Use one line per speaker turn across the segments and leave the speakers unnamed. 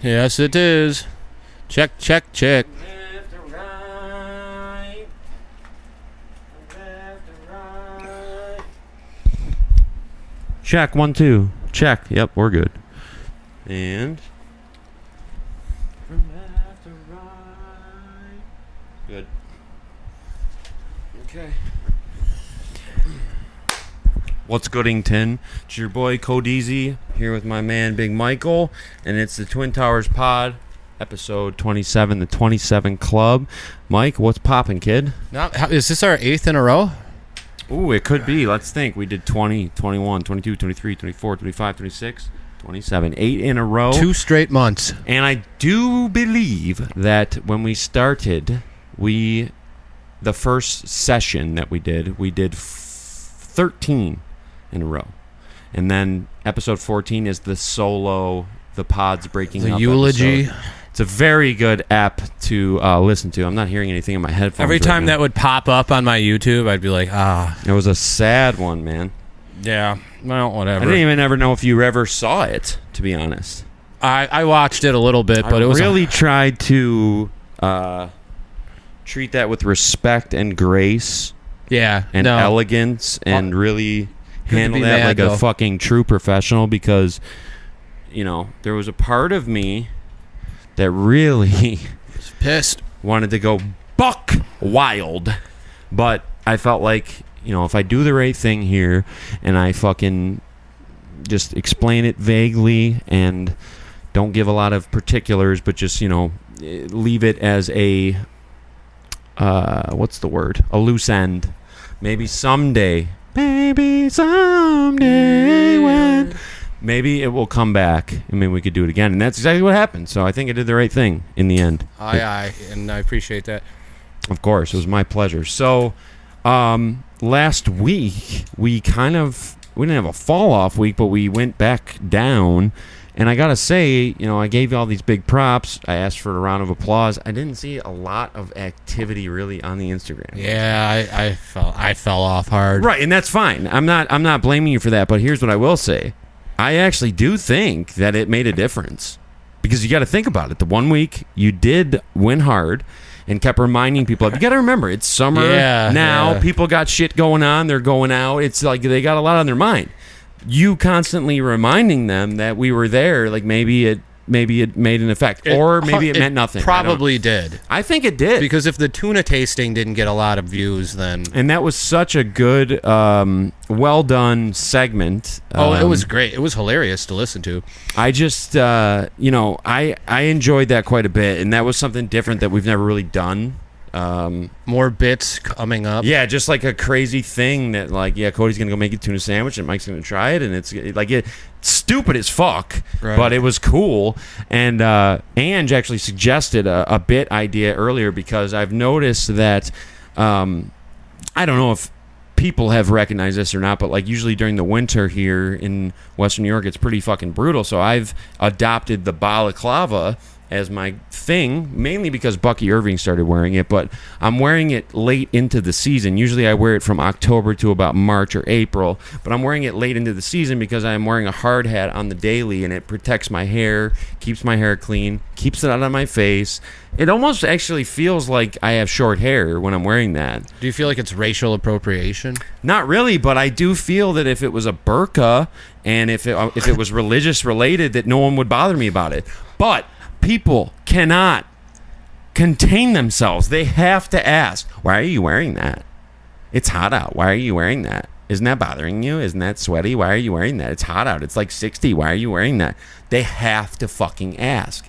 Yes, it is. Check, check, check.
Left to right. Left to right. Check, 1, 2. Check. Yep, we're good. And from left to right. Good. Okay. What's Goodington? It's your boy Codeezy here with my man Big Michael, and it's the Twin Towers Pod, episode 27, the 27 Club. Mike, what's poppin', kid?
Now, is this our 8th in a row?
Ooh, it could be. Let's think. We did 20, 21, 22, 23, 24, 25, 26, 27. 8 in a row.
2 straight months.
And I do believe that when we started, the first session that we did 13 in a row. And then episode 14 is the solo, the pods breaking up.
The eulogy.
Episode. It's a very good app to listen to. I'm not hearing anything in my headphones.
Every time
right now.
that would pop up on my YouTube, I'd be like,
It was a sad one, man.
Yeah, well, whatever.
I didn't even ever know if you ever saw it, to be honest.
I watched it a little bit, but it was
really tried to treat that with respect and grace.
Yeah,
and elegance, and really handle that like a fucking true professional, because, you know, there was a part of me that really
was pissed,
wanted to go buck wild, but I felt like, you know, if I do the right thing here and I fucking just explain it vaguely and don't give a lot of particulars, but just, you know, leave it as a what's the word? A loose end. Maybe someday when maybe it will come back, and maybe we could do it again. And that's exactly what happened. So I think I did the right thing in the end.
And I appreciate that.
Of course, it was my pleasure. So last week we didn't have a fall off week, but we went back down. And I gotta say, you know, I gave you all these big props. I asked for a round of applause. I didn't see a lot of activity really on the Instagram.
Yeah, I fell off hard.
Right, and that's fine. I'm not blaming you for that. But here's what I will say: I actually do think that it made a difference, because you got to think about it. The 1 week you did win hard and kept reminding people. You got to remember, it's summer now. Yeah. People got shit going on. They're going out. It's like they got a lot on their mind. You constantly reminding them that we were there, like maybe it made an effect, or maybe it meant nothing.
Probably did.
I think it did,
because if the tuna tasting didn't get a lot of views, then
and that was such a good, well done segment.
It was great. It was hilarious to listen to.
I just, you know, I enjoyed that quite a bit, and that was something different that we've never really done.
More bits coming up.
Yeah, just like a crazy thing that, like, yeah, Cody's gonna go make a tuna sandwich and Mike's gonna try it, and it's like stupid as fuck, right. But it was cool. And Ange actually suggested a bit idea earlier, because I've noticed that I don't know if people have recognized this or not, but like usually during the winter here in Western New York, it's pretty fucking brutal. So I've adopted the balaclava as my thing, mainly because Bucky Irving started wearing it, but I'm wearing it late into the season. Usually I wear it from October to about March or April, but I'm wearing it late into the season because I'm wearing a hard hat on the daily, and it protects my hair, keeps my hair clean, keeps it out of my face. It almost actually feels like I have short hair when I'm wearing that.
Do you feel like it's racial appropriation?
Not really, but I do feel that if it was a burqa and if it was religious related, that no one would bother me about it. But people cannot contain themselves. They have to ask, why are you wearing that? It's hot out. Why are you wearing that? Isn't that bothering you? Isn't that sweaty? Why are you wearing that? It's hot out. It's like 60. Why are you wearing that? They have to fucking ask.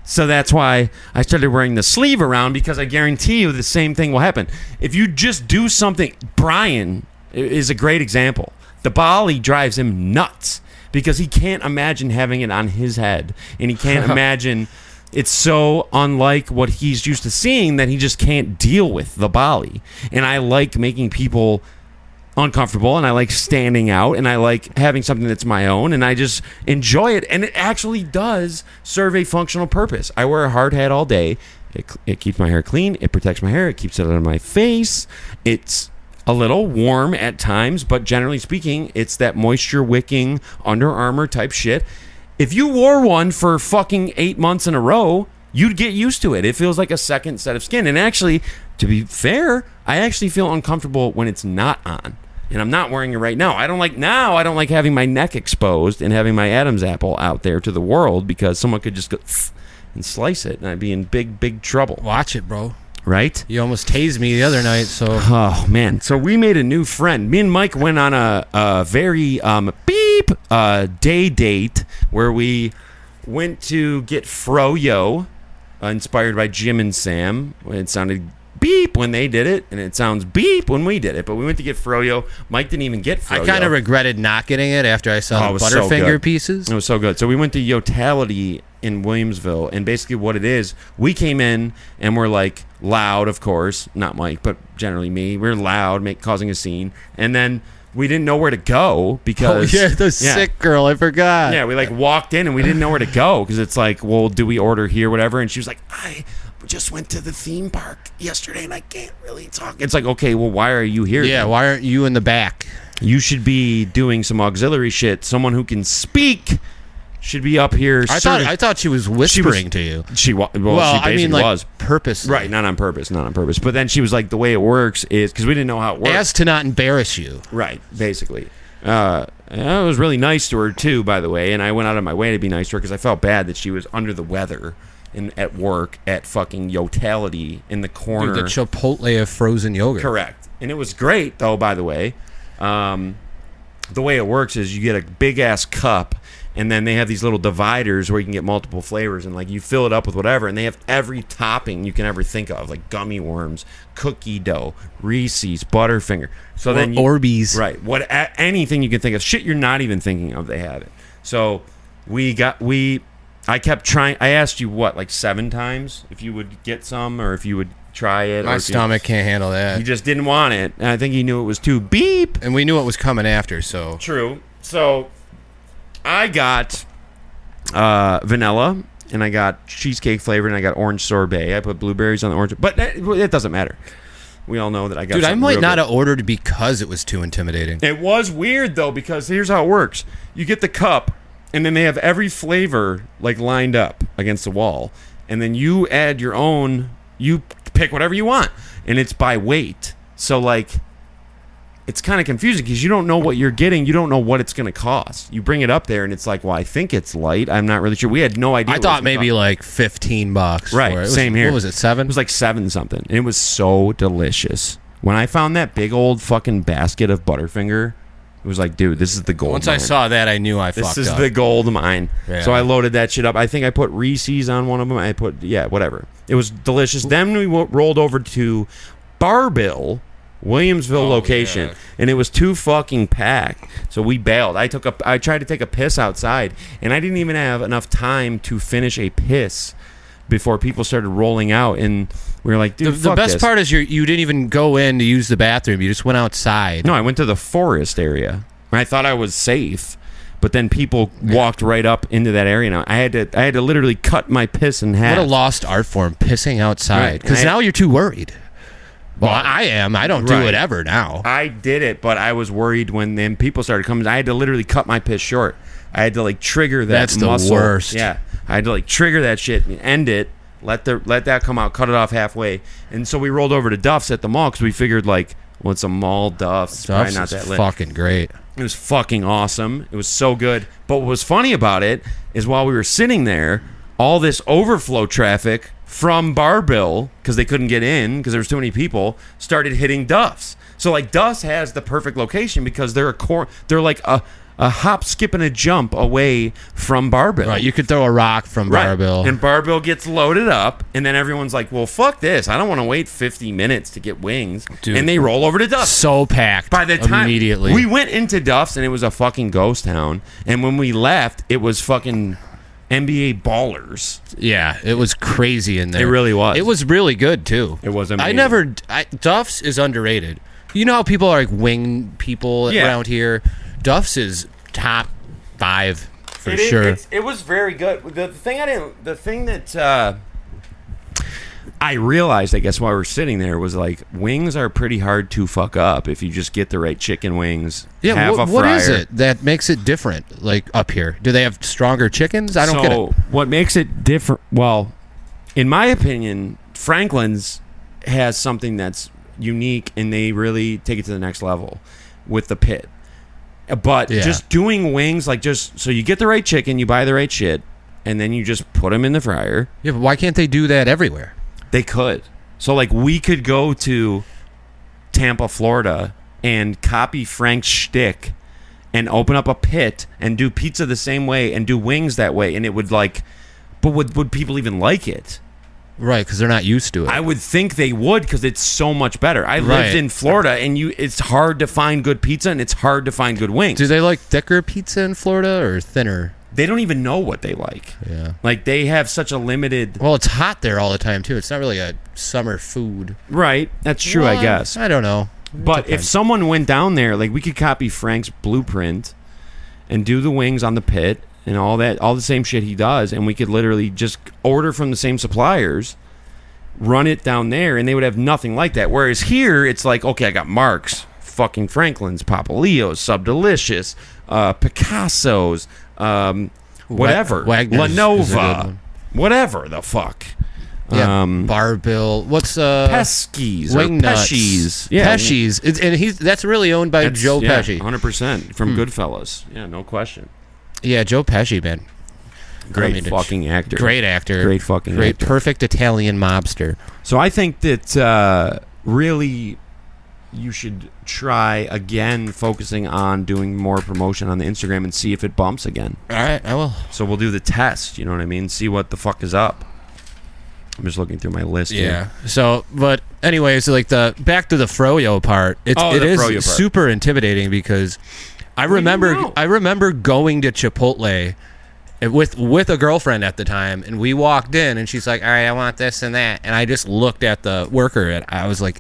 So that's why I started wearing the sleeve around, because I guarantee you the same thing will happen. If you just do something, Brian is a great example. The Bali drives him nuts, because he can't imagine having it on his head, and he can't imagine, it's so unlike what he's used to seeing that he just can't deal with the Bali. And I like making people uncomfortable, and I like standing out, and I like having something that's my own, and I just enjoy it. And it actually does serve a functional purpose. I wear a hard hat all day. It keeps my hair clean. It protects my hair. It keeps it out of my face. It's a little warm at times, but generally speaking, it's that moisture wicking Under Armour type shit. if you wore one for fucking 8 months in a row, you'd get used to it. It feels like a second set of skin. And actually, to be fair, I actually feel uncomfortable when it's not on. And I'm not wearing it right now. I don't like having my neck exposed and having my Adam's apple out there to the world, because someone could just go and slice it, and I'd be in big trouble.
Watch it, bro.
Right?
You almost tased me the other night, so...
Oh, man. So we made a new friend. Me and Mike went on a very day date where we went to get Froyo, inspired by Jim and Sam. It sounded beep when they did it, and it sounds beep when we did it. But we went to get Froyo. Mike didn't even get Froyo.
I kind of regretted not getting it after I saw the
so
Butterfinger
good.
pieces.
It was so good. So we went to Yotality in Williamsville, and basically what it is, we came in and we're like loud, of course, not Mike, but generally me. We're loud, causing a scene, and then we didn't know where to go because
sick girl, I forgot.
Yeah, we like walked in and we didn't know where to go because it's like, well, do we order here, whatever? And she was like, I just went to the theme park yesterday and I can't really talk. It's like, okay, well, why are you here?
Yeah, why aren't you in the back?
You should be doing some auxiliary shit. Someone who can speak should be up here.
I thought she was whispering to you.
She basically was
purposely.
Right, not on purpose. But then she was like, the way it works is, because we didn't know how it works.
As to not embarrass you.
Right, basically. I was really nice to her too, by the way, and I went out of my way to be nice to her because I felt bad that she was under the weather at work at fucking Yotality in the corner.
Dude, the Chipotle of frozen yogurt.
Correct. And it was great, though, by the way. The way it works is you get a big-ass cup, and then they have these little dividers where you can get multiple flavors, and like you fill it up with whatever, and they have every topping you can ever think of, like gummy worms, cookie dough, Reese's, Butterfinger. So then
Orbeez.
Right. Anything you can think of. Shit you're not even thinking of, they have it. So I kept trying. I asked you, like 7 times if you would get some or if you would try it.
My stomach can't handle that.
You just didn't want it. And I think he knew it was too beep.
And we knew it was coming after, so.
True. So I got vanilla, and I got cheesecake flavor, and I got orange sorbet. I put blueberries on the orange. But it doesn't matter. We all know that I got.
Dude, I might not have ordered because it was too intimidating.
It was weird, though, because here's how it works. You get the cup, and then they have every flavor like lined up against the wall, and then you add your own. You pick whatever you want, and it's by weight. So like, it's kind of confusing because you don't know what you're getting. You don't know what it's going to cost. You bring it up there, and it's like, well, I think it's light. I'm not really sure. We had no idea.
I thought maybe like $15.
Right, same here.
What was it, 7?
It was like 7 something. And it was so delicious. When I found that big old fucking basket of Butterfinger, it was like, dude, this is the gold
Once
mine.
I saw that, I knew I fucked up.
This is the gold mine.
Yeah.
So I loaded that shit up. I think I put Reese's on one of them. I put, whatever. It was delicious. Then we rolled over to Barbill, Williamsville location, and it was too fucking packed. So we bailed. I tried to take a piss outside, and I didn't even have enough time to finish a piss before people started rolling out, and we were like, dude,
the best part is you didn't even go in to use the bathroom. You just went outside.
No, I went to the forest area. I thought I was safe, but then people walked right up into that area. Now I had to literally cut my piss in half.
What a lost art form, pissing outside. Because now you're too worried. Well, I am. I don't do it ever now.
I did it, but I was worried when then people started coming. I had to literally cut my piss short. I had to like trigger that.
That's
muscle.
the worst.
Yeah, I had to like trigger that shit and end it. Let that come out. Cut it off halfway. And so we rolled over to Duff's at the mall because we figured like, well, it's a mall. Duff's probably not that lit.
Fucking great.
It was fucking awesome. It was so good. But what was funny about it is while we were sitting there, all this overflow traffic from Barbill, because they couldn't get in because there was too many people, started hitting Duff's. So like Duff's has the perfect location because they're like a hop, skip, and a jump away from Barbill.
Right, you could throw a rock from Barbill.
And Barbill gets loaded up, and then everyone's like, well, fuck this. I don't want to wait 50 minutes to get wings.
Dude,
and they roll over to Duff's.
So packed.
By the time
immediately.
We went into Duff's, and it was a fucking ghost town. And when we left, it was fucking NBA ballers.
Yeah, it was crazy in there.
It really was.
It was really good, too.
It was amazing.
Duff's is underrated. You know how people are like wing people around here? Duff's is top 5 for sure.
It was very good. The thing I realized, I guess, while we're sitting there, was like, wings are pretty hard to fuck up if you just get the right chicken wings.
Yeah,
have a fryer.
what is it that makes it different? Like up here, do they have stronger chickens? I don't get it.
What makes it different? Well, in my opinion, Franklin's has something that's unique, and they really take it to the next level with the pit. But just doing wings, like, just so you get the right chicken, you buy the right shit, and then you just put them in the fryer.
Yeah, but why can't they do that everywhere?
They could. So, like, we could go to Tampa, Florida, and copy Frank's shtick and open up a pit and do pizza the same way and do wings that way, and it would, like, but would people even like it?
Right, because they're not used to it.
I would think they would, because it's so much better. I lived in Florida, and it's hard to find good pizza, and it's hard to find good wings.
Do they like thicker pizza in Florida or thinner?
They don't even know what they like.
Yeah.
Like, they have such a limited...
Well, it's hot there all the time, too. It's not really a summer food.
Right. That's true, I guess.
I don't know.
But if someone went down there, like, we could copy Frank's blueprint and do the wings on the pit and all that, all the same shit he does, and we could literally just order from the same suppliers, run it down there, and they would have nothing like that. Whereas here, it's like, okay, I got Mark's, fucking Franklin's, Papa Leo's, Subdelicious, Picasso's, whatever,
Wagner's
Lenova, whatever the fuck.
Yeah, Barbill. What's
Pesky's or Pesci's?
Yeah, Pesci's. And that's really owned by Joe Pesci.
100% from Goodfellas. Yeah, no question.
Yeah, Joe Pesci, man.
Great fucking actor.
Great actor.
Great fucking actor.
Perfect Italian mobster.
So I think that really you should try again focusing on doing more promotion on the Instagram and see if it bumps again.
All right, I will.
So we'll do the test, you know what I mean? See what the fuck is up. I'm just looking through my list here.
So, but anyways, like back to the froyo part. It is super intimidating because I remember going to Chipotle with a girlfriend at the time, and we walked in, and she's like, "All right, I want this and that," and I just looked at the worker, and I was like,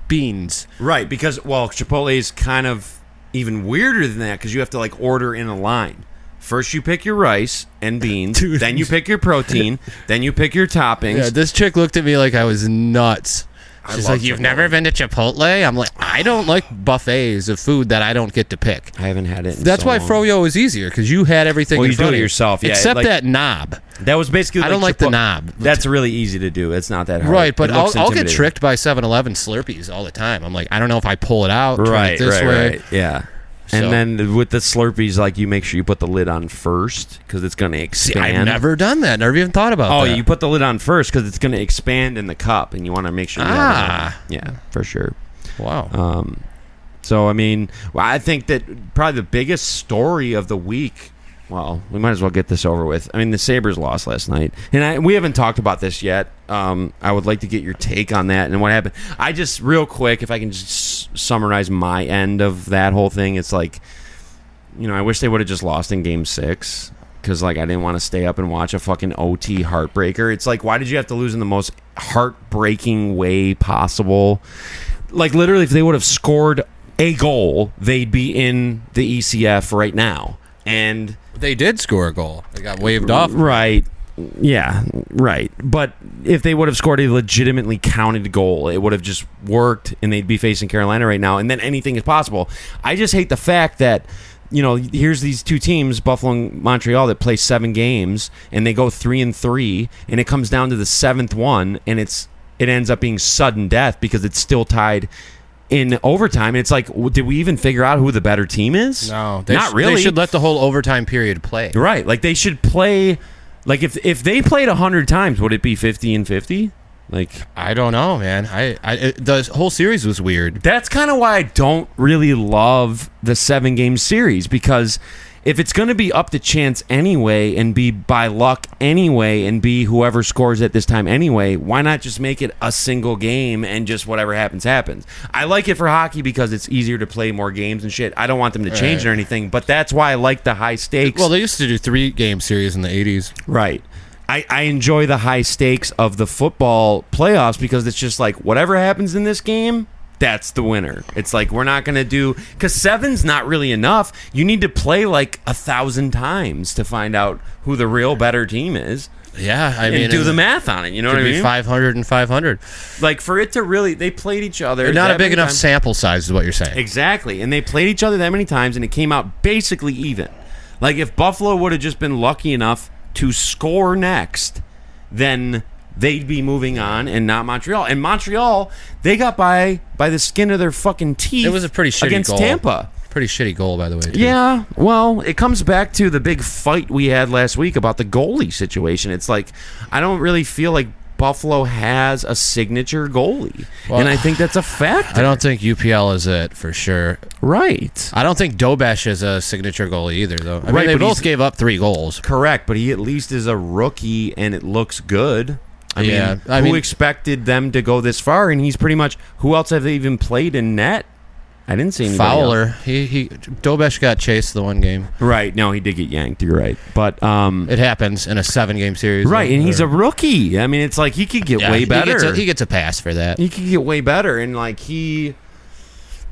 beans.
Right, because Chipotle is kind of even weirder than that because you have to like order in a line. First, you pick your rice and beans. Dude. Then you pick your protein. Then you pick your toppings.
Yeah, this chick looked at me like I was nuts. She's like, "You've never been to Chipotle?" I'm like, I don't like buffets of food that I don't get to pick.
I haven't had it.
That's why froyo is easier because you had everything.
Well, you do it yourself, yeah.
Except that knob.
That was basically.
I don't like the knob.
That's really easy to do. It's not that hard.
Right, but I'll get tricked by 7-Eleven Slurpees all the time. I'm like, I don't know if I pull it out. Turn it this way.
Right. Yeah. And then with the Slurpees, like, you make sure you put the lid on first because it's going to expand.
See, I've never done that. Never even thought about that.
Oh, you put the lid on first because it's going to expand in the cup, and you want to make sure you have it. Yeah, for sure.
Wow.
So, I mean, I think that probably the biggest story of the week, well, we might as well get this over with. I mean, the Sabres lost last night. And we haven't talked about this yet. I would like to get your take on that and what happened. I just, real quick, if I can just summarize my end of that whole thing, it's like, you know, I wish they would have just lost in Game 6 because, like, I didn't want to stay up and watch a fucking OT heartbreaker. It's like, why did you have to lose in the most heartbreaking way possible? Like, literally, if they would have scored a goal, they'd be in the ECF right now. And
they did score a goal. They got waved off.
Right. Yeah, right. But if they would have scored a legitimately counted goal, it would have just worked, and they'd be facing Carolina right now, and then anything is possible. I just hate the fact that, you know, here's these two teams, Buffalo and Montreal, that play 7 games, and they go 3-3, and it comes down to the 7th one, and it ends up being sudden death because it's still tied in overtime. And it's like, did we even figure out who the better team is?
No,
not really.
They should let the whole overtime period play.
Right, like they should play. Like if they played 100 times, would it be 50-50? Like,
I don't know, man. The whole series was weird.
That's kind of why I don't really love the 7-game series, because if it's going to be up to chance anyway and be by luck anyway and be whoever scores at this time anyway, why not just make it a single game and just whatever happens, happens? I like it for hockey because it's easier to play more games and shit. I don't want them to change it or anything, but that's why I like the high stakes.
Well, they used to do 3-game series in the 80s.
Right. I enjoy the high stakes of the football playoffs because it's just like whatever happens in this game, that's the winner. It's like we're not going to do because 7's not really enough. You need to play like 1,000 times to find out who the real better team is.
Yeah, I mean,
do the math on it. You know what I mean?
500 and 500.
Like for it to really, they played each other.
Not a big enough sample size, is what you're saying.
Exactly, and they played each other that many times, and it came out basically even. Like if Buffalo would have just been lucky enough to score next, then they'd be moving on, and not Montreal. And Montreal, they got by the skin of their fucking teeth.
It was a pretty shitty
against
goal.
Tampa.
Pretty shitty goal, by the way. Too.
Yeah, well, it comes back to the big fight we had last week about the goalie situation. It's like I don't really feel like Buffalo has a signature goalie, and I think that's a fact.
I don't think UPL is it for sure.
Right.
I don't think Dobesh is a signature goalie either, though. I mean, they both gave up 3 goals.
Correct, but he at least is a rookie, and it looks good. I mean, who expected them to go this far? And he's pretty much. Who else have they even played in net? I didn't see anybody
Fowler.
else.
Dobesh got chased the one game.
Right. No, he did get yanked. You're right. But
it happens in a 7-game series.
Right, and he's a rookie. I mean, it's like he could get way better.
He gets a pass for that.
He could get way better, and like he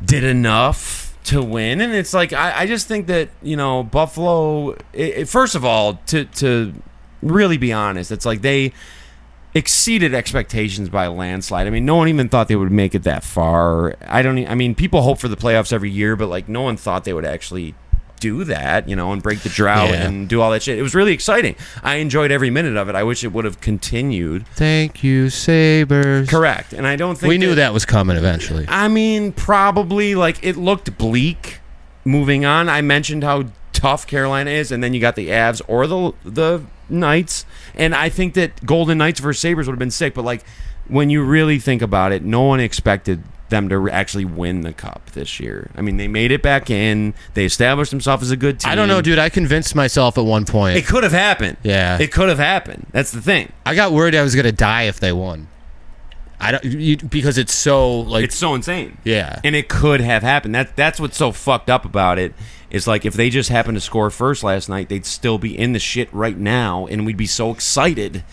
did enough to win. And it's like I just think that Buffalo. First of all, to really be honest, it's like they exceeded expectations by a landslide. I mean, no one even thought they would make it that far. I mean, people hope for the playoffs every year, but like no one thought they would actually do that, and break the drought and do all that shit. It was really exciting. I enjoyed every minute of it. I wish it would have continued.
Thank you, Sabres.
Correct. And I don't think
we knew that was coming eventually.
I mean, probably like it looked bleak moving on. I mentioned how tough Carolina is, and then you got the Avs or the Knights, and I think that Golden Knights versus Sabres would have been sick, but like when you really think about it, no one expected them to actually win the cup this year. I mean, they made it back in. They established themselves as a good team.
I don't know, dude. I convinced myself at one point.
It could have happened.
Yeah.
It could have happened. That's the thing.
I got worried I was going to die if they won. Because it's so like
it's so insane.
Yeah.
And it could have happened. That's what's so fucked up about it. Is like if they just happened to score first last night, they'd still be in the shit right now, and we'd be so excited.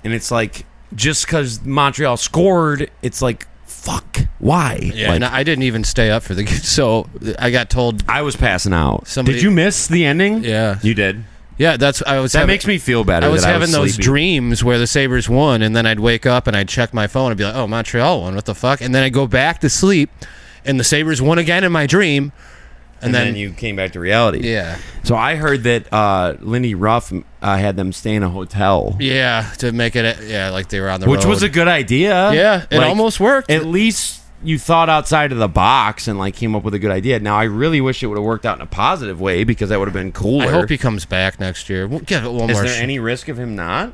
And it's like just because Montreal scored, it's like fuck, why?
Yeah,
like,
and I didn't even stay up for the game, so I got told
I was passing out.
Somebody,
did you miss the ending?
Yeah,
you did.
Yeah, that
makes me feel better.
I was having those
sleepy.
dreams where the Sabres won, and then I'd wake up and I'd check my phone and be like, "Oh, Montreal won! What the fuck?" And then I'd go back to sleep, and the Sabres won again in my dream.
And then you came back to reality.
Yeah.
So I heard that Lindy Ruff had them stay in a hotel.
Yeah, to make it. Yeah, like they were on the road.
Which was a good idea.
Yeah, it almost worked.
At least you thought outside of the box and like came up with a good idea. Now I really wish it would have worked out in a positive way because that would have been cooler.
I hope he comes back next year. We'll give it one more.
Is there any risk of him not?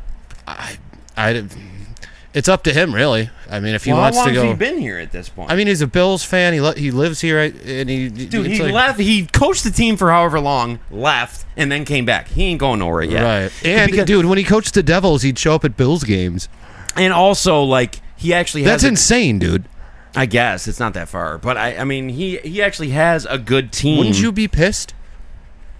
It's up to him, really. I mean, if he wants to go.
How long has he been here at this point?
I mean, he's a Bills fan. He lives here, and he
left. He coached the team for however long, left, and then came back. He ain't going nowhere yet.
Right. And dude, when he coached the Devils, he'd show up at Bills games.
And also, like, he actually has.
That's insane, dude.
I guess it's not that far, but I mean, he actually has a good team.
Wouldn't you be pissed?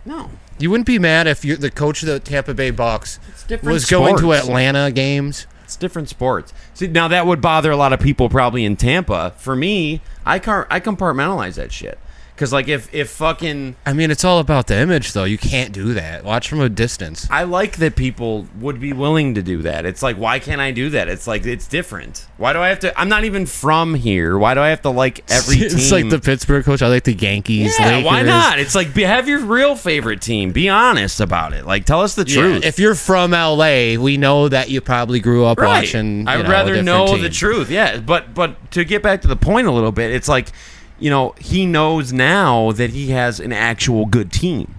No.
You wouldn't be mad if the coach of the Tampa Bay Bucks was
sports.
going to Atlanta games.
It's different sports. See, now that would bother a lot of people probably in Tampa. For me, I compartmentalize that shit. Because, like, if fucking...
I mean, it's all about the image, though. You can't do that. Watch from a distance.
I like that people would be willing to do that. It's like, why can't I do that? It's like, it's different. Why do I have to... I'm not even from here. Why do I have to like every team?
It's like the Pittsburgh coach. I like the Yankees.
Yeah,
Lakers.
Why not? It's like, have your real favorite team. Be honest about it. Like, tell us the truth.
If you're from L.A., we know that you probably grew up watching...
I'd rather know the truth. Yeah, but to get back to the point a little bit, it's like... he knows now that he has an actual good team.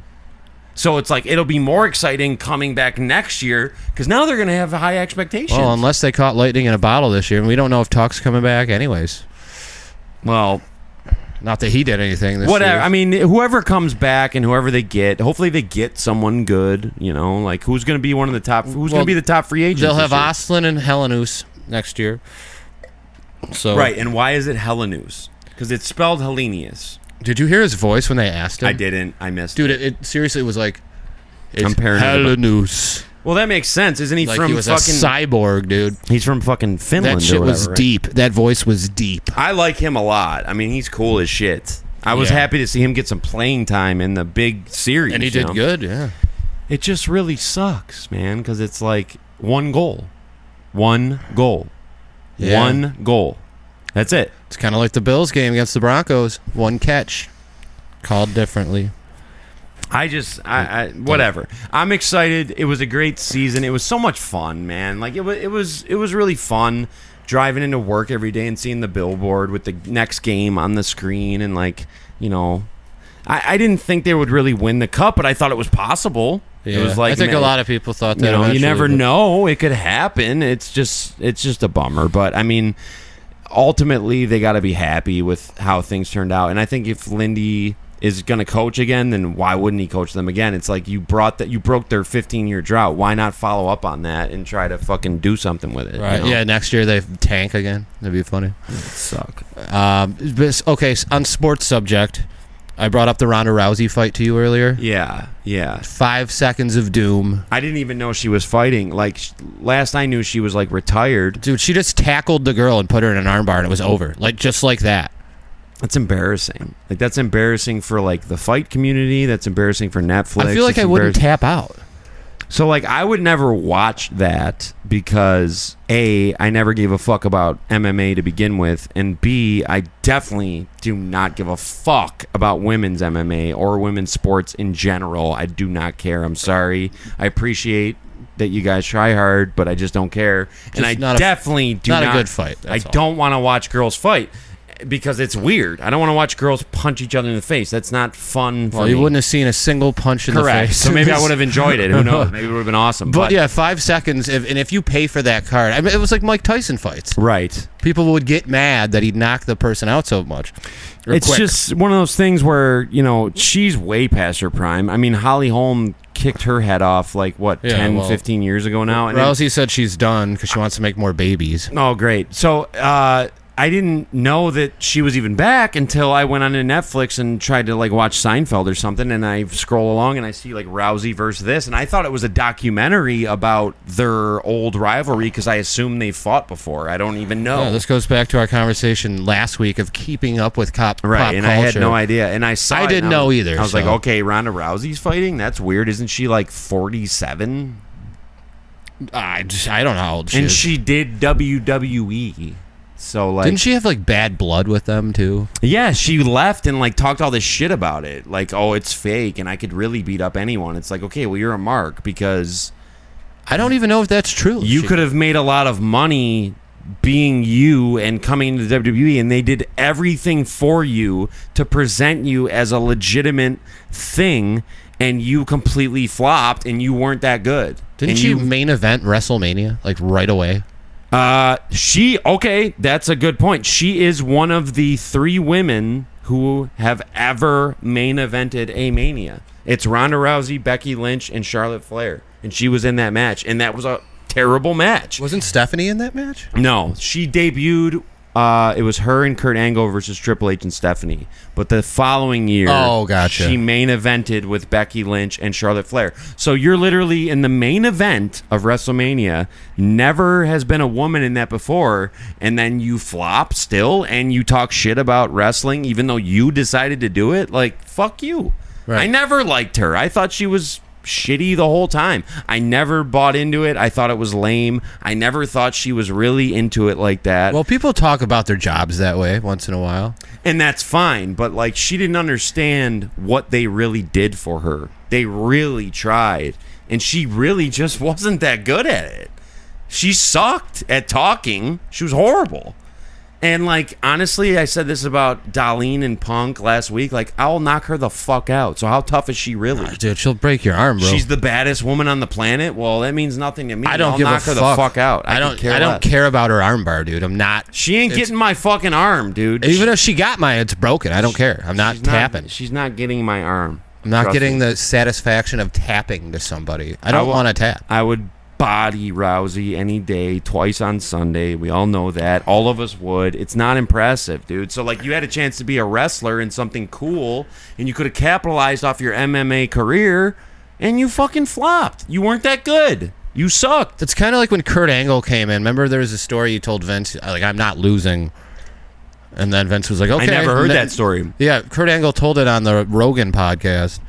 So it's like, it'll be more exciting coming back next year because now they're going to have high expectations.
Well, unless they caught lightning in a bottle this year, and we don't know if Tuck's coming back anyways.
Well,
not that he did anything this
whatever.
year.
I mean, whoever comes back and whoever they get, hopefully they get someone good, like who's going to be one of the top, who's going to be the top free agents.
They'll have Oslin and Hellenus next year. So
right, and why is it Hellenus? Because it's spelled Hellenius.
Did you hear his voice when they asked him?
I didn't. I missed
it. Dude, it seriously was like,
it's
Hellenus.
Well, that makes sense. Isn't he
like
from
he was
fucking...
a cyborg, dude.
He's from fucking Finland.
That shit was
right?
deep. That voice was deep.
I like him a lot. I mean, he's cool as shit. I was happy to see him get some playing time in the big series.
And he did good, yeah.
It just really sucks, man, because it's like one goal. One goal.
Yeah.
One goal. That's it.
It's kind of like the Bills game against the Broncos. One catch. Called differently.
Whatever. I'm excited. It was a great season. It was so much fun, man. Like it was really fun driving into work every day and seeing the billboard with the next game on the screen and like, you know, I didn't think they would really win the cup, but I thought it was possible.
Yeah.
It was like,
I think a lot of people thought that.
You know, you never know. It could happen. It's just a bummer. But I mean, ultimately they got to be happy with how things turned out. And I think if Lindy is going to coach again, then why wouldn't he coach them again? It's like you broke their 15-year drought. Why not follow up on that and try to fucking do something with it?
Right. You know? Yeah, next year they tank again. That'd be funny.
That'd suck.
Okay, on sports subject, I brought up the Ronda Rousey fight to you earlier.
Yeah.
5 seconds of doom.
I didn't even know she was fighting. Like, last I knew she was, like, retired.
Dude, she just tackled the girl and put her in an armbar and it was over. Like, just like that.
That's embarrassing. Like, that's embarrassing for, like, the fight community. That's embarrassing for Netflix.
I feel like I wouldn't tap out.
So, like, I would never watch that because, A, I never gave a fuck about MMA to begin with, and B, I definitely do not give a fuck about women's MMA or women's sports in general. I do not care. I'm sorry. I appreciate that you guys try hard, but I just don't care. And I definitely do not.
Not a good fight.
I don't want to watch girls fight. Because it's weird. I don't want to watch girls punch each other in the face. That's not fun for me.
You wouldn't have seen a single punch in the face.
So maybe I would have enjoyed it. Who knows? Maybe it would have been awesome.
But yeah, 5 seconds. If you pay for that card, I mean, it was like Mike Tyson fights.
Right.
People would get mad that he'd knock the person out so much.
It's just one of those things where, you know, she's way past her prime. I mean, Holly Holm kicked her head off like, 15 years ago now? And
Rousey said she's done because she wants to make more babies.
Oh, great. So, I didn't know that she was even back until I went on to Netflix and tried to like watch Seinfeld or something, and I scroll along and I see like Rousey versus this, and I thought it was a documentary about their old rivalry because I assumed they fought before. I don't even know.
Yeah, this goes back to our conversation last week of keeping up with pop culture.
And I had no idea, and I
didn't know either.
I was like, okay, Ronda Rousey's fighting? That's weird. Isn't she like 47?
I don't know how old she is.
And she did WWE. So like,
didn't she have like bad blood with them too?
Yeah, she left and like talked all this shit about it. Like, oh, it's fake and I could really beat up anyone. It's like, okay, well, you're a mark because
I don't even know if that's true.
You could have made a lot of money being you and coming into WWE, and they did everything for you to present you as a legitimate thing, and you completely flopped and you weren't that good.
Didn't she main event WrestleMania like right away?
Okay, that's a good point. She is one of the 3 women who have ever main evented a Mania. It's Ronda Rousey, Becky Lynch, and Charlotte Flair. And she was in that match, and that was a terrible match.
Wasn't Stephanie in that match?
No, she debuted. It was her and Kurt Angle versus Triple H and Stephanie. But the following year, she main evented with Becky Lynch and Charlotte Flair. So you're literally in the main event of WrestleMania. Never has been a woman in that before. And then you flop still, and you talk shit about wrestling, even though you decided to do it. Like, fuck you. Right. I never liked her. I thought she was shitty the whole time. I never bought into it. I thought it was lame. I never thought she was really into it like that.
Well, people talk about their jobs that way once in a while.
And that's fine, but like, she didn't understand what they really did for her. They really tried, and she really just wasn't that good at it. She sucked at talking. She was horrible. And, like, honestly, I said this about Darlene and Punk last week. Like, I'll knock her the fuck out. So how tough is she really?
Dude, she'll break your arm, bro.
She's the baddest woman on the planet? Well, that means nothing to me. I'll knock her the fuck out. I don't
care about her armbar, dude. I'm not.
She ain't getting my fucking arm, dude.
Even if she got mine, it's broken. I don't care. I'm not tapping.
She's not getting my arm.
I'm not getting the satisfaction of tapping to somebody. I don't want to tap.
I would body Rousey any day, twice on Sunday. We all know that. All of us would. It's not impressive, dude. So, like, you had a chance to be a wrestler in something cool, and you could have capitalized off your MMA career, and you fucking flopped. You weren't that good. You sucked.
It's kind of like when Kurt Angle came in. Remember there was a story you told Vince, like, I'm not losing. And then Vince was like, okay.
I never heard that story.
Yeah, Kurt Angle told it on the Rogan podcast.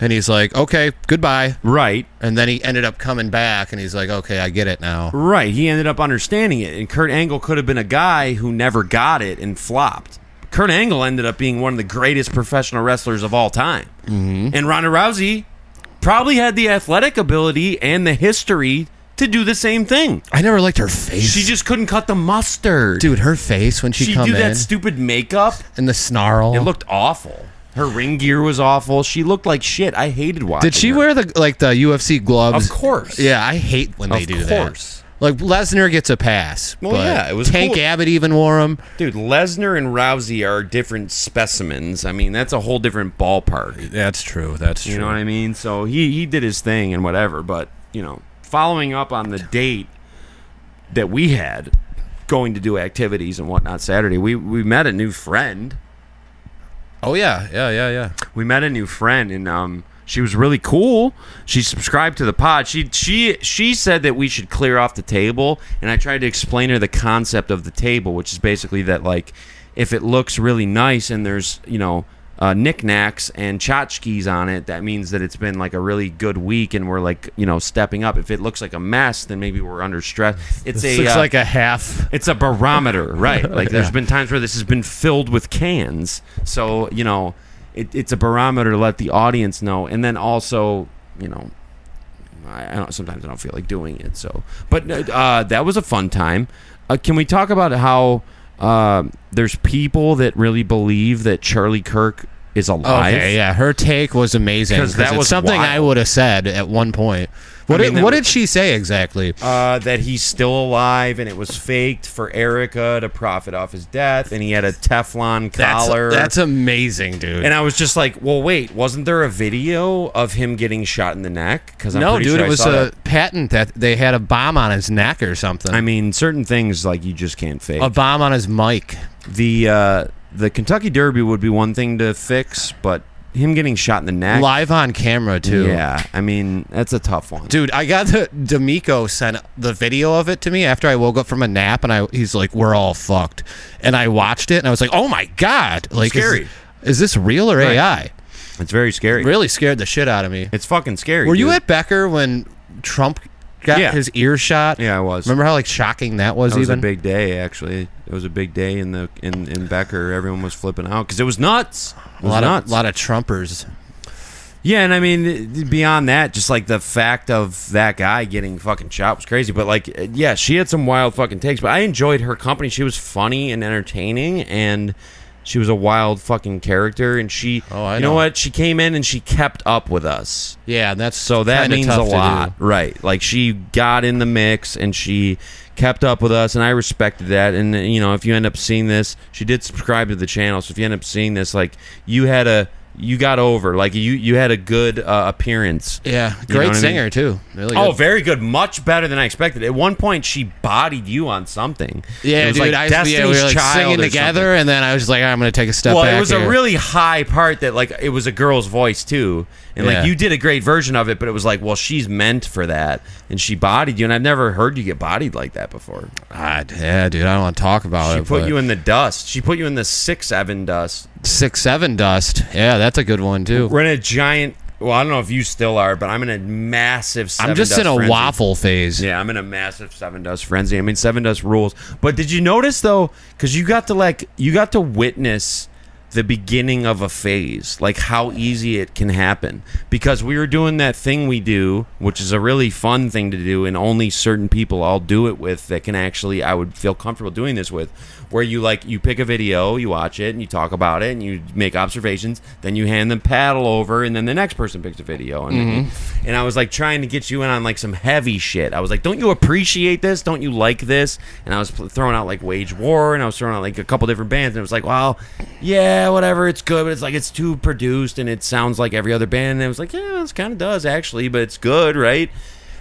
And he's like, okay, goodbye.
Right.
And then he ended up coming back, and he's like, okay, I get it now.
Right. He ended up understanding it. And Kurt Angle could have been a guy who never got it and flopped. Kurt Angle ended up being one of the greatest professional wrestlers of all time.
Mm-hmm.
And Ronda Rousey probably had the athletic ability and the history to do the same thing.
I never liked her face.
She just couldn't cut the mustard.
Dude, her face when she come in.
She'd do that stupid makeup.
And the snarl.
It looked awful. Her ring gear was awful. She looked like shit. I hated watching
Did she
her.
wear the UFC gloves?
Of course.
Yeah, I hate when they do that.
Of course.
Like, Lesnar gets a pass.
Well,
but
yeah, it was
Tank
cool.
Abbott even wore them.
Dude, Lesnar and Rousey are different specimens. I mean, that's a whole different ballpark.
That's true. That's true.
You know what I mean? So he did his thing and whatever. But, following up on the date that we had going to do activities and whatnot Saturday, we met a new friend.
Oh, yeah.
We met a new friend, and she was really cool. She subscribed to the pod. She said that we should clear off the table, and I tried to explain her the concept of the table, which is basically that, like, if it looks really nice and there's, knickknacks and tchotchkes on it, that means that it's been, like, a really good week, and we're, like, stepping up. If it looks like a mess, then maybe we're under stress.
This looks like a half.
It's a barometer, right? Like, there's been times where this has been filled with cans, so, it's a barometer to let the audience know, and then also, sometimes I don't feel like doing it. So, but that was a fun time. Can we talk about how there's people that really believe that Charlie Kirk is alive?
Okay, yeah, her take was amazing because that was something wild. I would have said at one point. What did she say exactly?
That he's still alive and it was faked for Erica to profit off his death, and he had a Teflon collar.
That's amazing, dude.
And I was just like, well, wait, wasn't there a video of him getting shot in the neck? Because
no, dude, it was a patent that they had a bomb on his neck or something.
I mean, certain things like you just can't fake.
A bomb on his mic.
The Kentucky Derby would be one thing to fix, but him getting shot in the neck
live on camera too.
Yeah, I mean, that's a tough one,
dude. I got D'Amico sent the video of it to me after I woke up from a nap, and he's like, we're all fucked, and I watched it and I was like, oh my god, like,
scary.
Is this real or AI?
It's very scary.
It really scared the shit out of me.
It's fucking scary.
Were you at Becker when Trump got his ear shot?
Yeah, I was.
Remember how like shocking that was?
That was
even
a big day. Actually, it was a big day in Becker. Everyone was flipping out because it was nuts.
A lot of Trumpers.
Yeah, and I mean, beyond that, just like the fact of that guy getting fucking shot was crazy. But like, yeah, she had some wild fucking takes. But I enjoyed her company. She was funny and entertaining, and she was a wild fucking character. And she, you know what? She came in and she kept up with us.
Yeah, that's
so that means a lot, right? Like, she got in the mix and she kept up with us, and I respected that. And if you end up seeing this, she did subscribe to the channel. So if you end up seeing this, like, you got over, like, you had a good appearance.
Yeah, great singer too. Really good.
Oh, very good. Much better than I expected. At one point, she bodied you on something.
Yeah,
it was
dude.
like
we were like singing together, and then I was just like, I'm gonna take a step back.
Well, it was
here.
a really high part that, like, it was a girl's voice too, and like, you did a great version of it, but it was like, well, she's meant for that, and she bodied you, and I've never heard you get bodied like that before.
Yeah, dude. I don't want to talk about it.
She put you in the dust. She put you in the Sevendust.
Sevendust. Yeah, that's a good one too.
We're in a giant. Well, I don't know if you still are, but I'm in a massive Sevendust
I'm just in a
frenzy.
waffle phase.
Yeah, I'm in a massive Sevendust frenzy. I mean, Sevendust rules. But did you notice though? Because you got to witness the beginning of a phase, like how easy it can happen. Because we were doing that thing we do, which is a really fun thing to do, and only certain people I'll do it with that can actually, I would feel comfortable doing this with, where you pick a video, you watch it, and you talk about it, and you make observations, then you hand them paddle over, and then the next person picks a video. And, and I was like trying to get you in on like some heavy shit. I was like, don't you appreciate this? Don't you like this? And I was throwing out like Wage War, and I was throwing out like a couple different bands, and it was like, well, yeah, whatever, it's good, but it's like, it's too produced, and it sounds like every other band. And it was like, yeah, this kind of does actually, but it's good, right?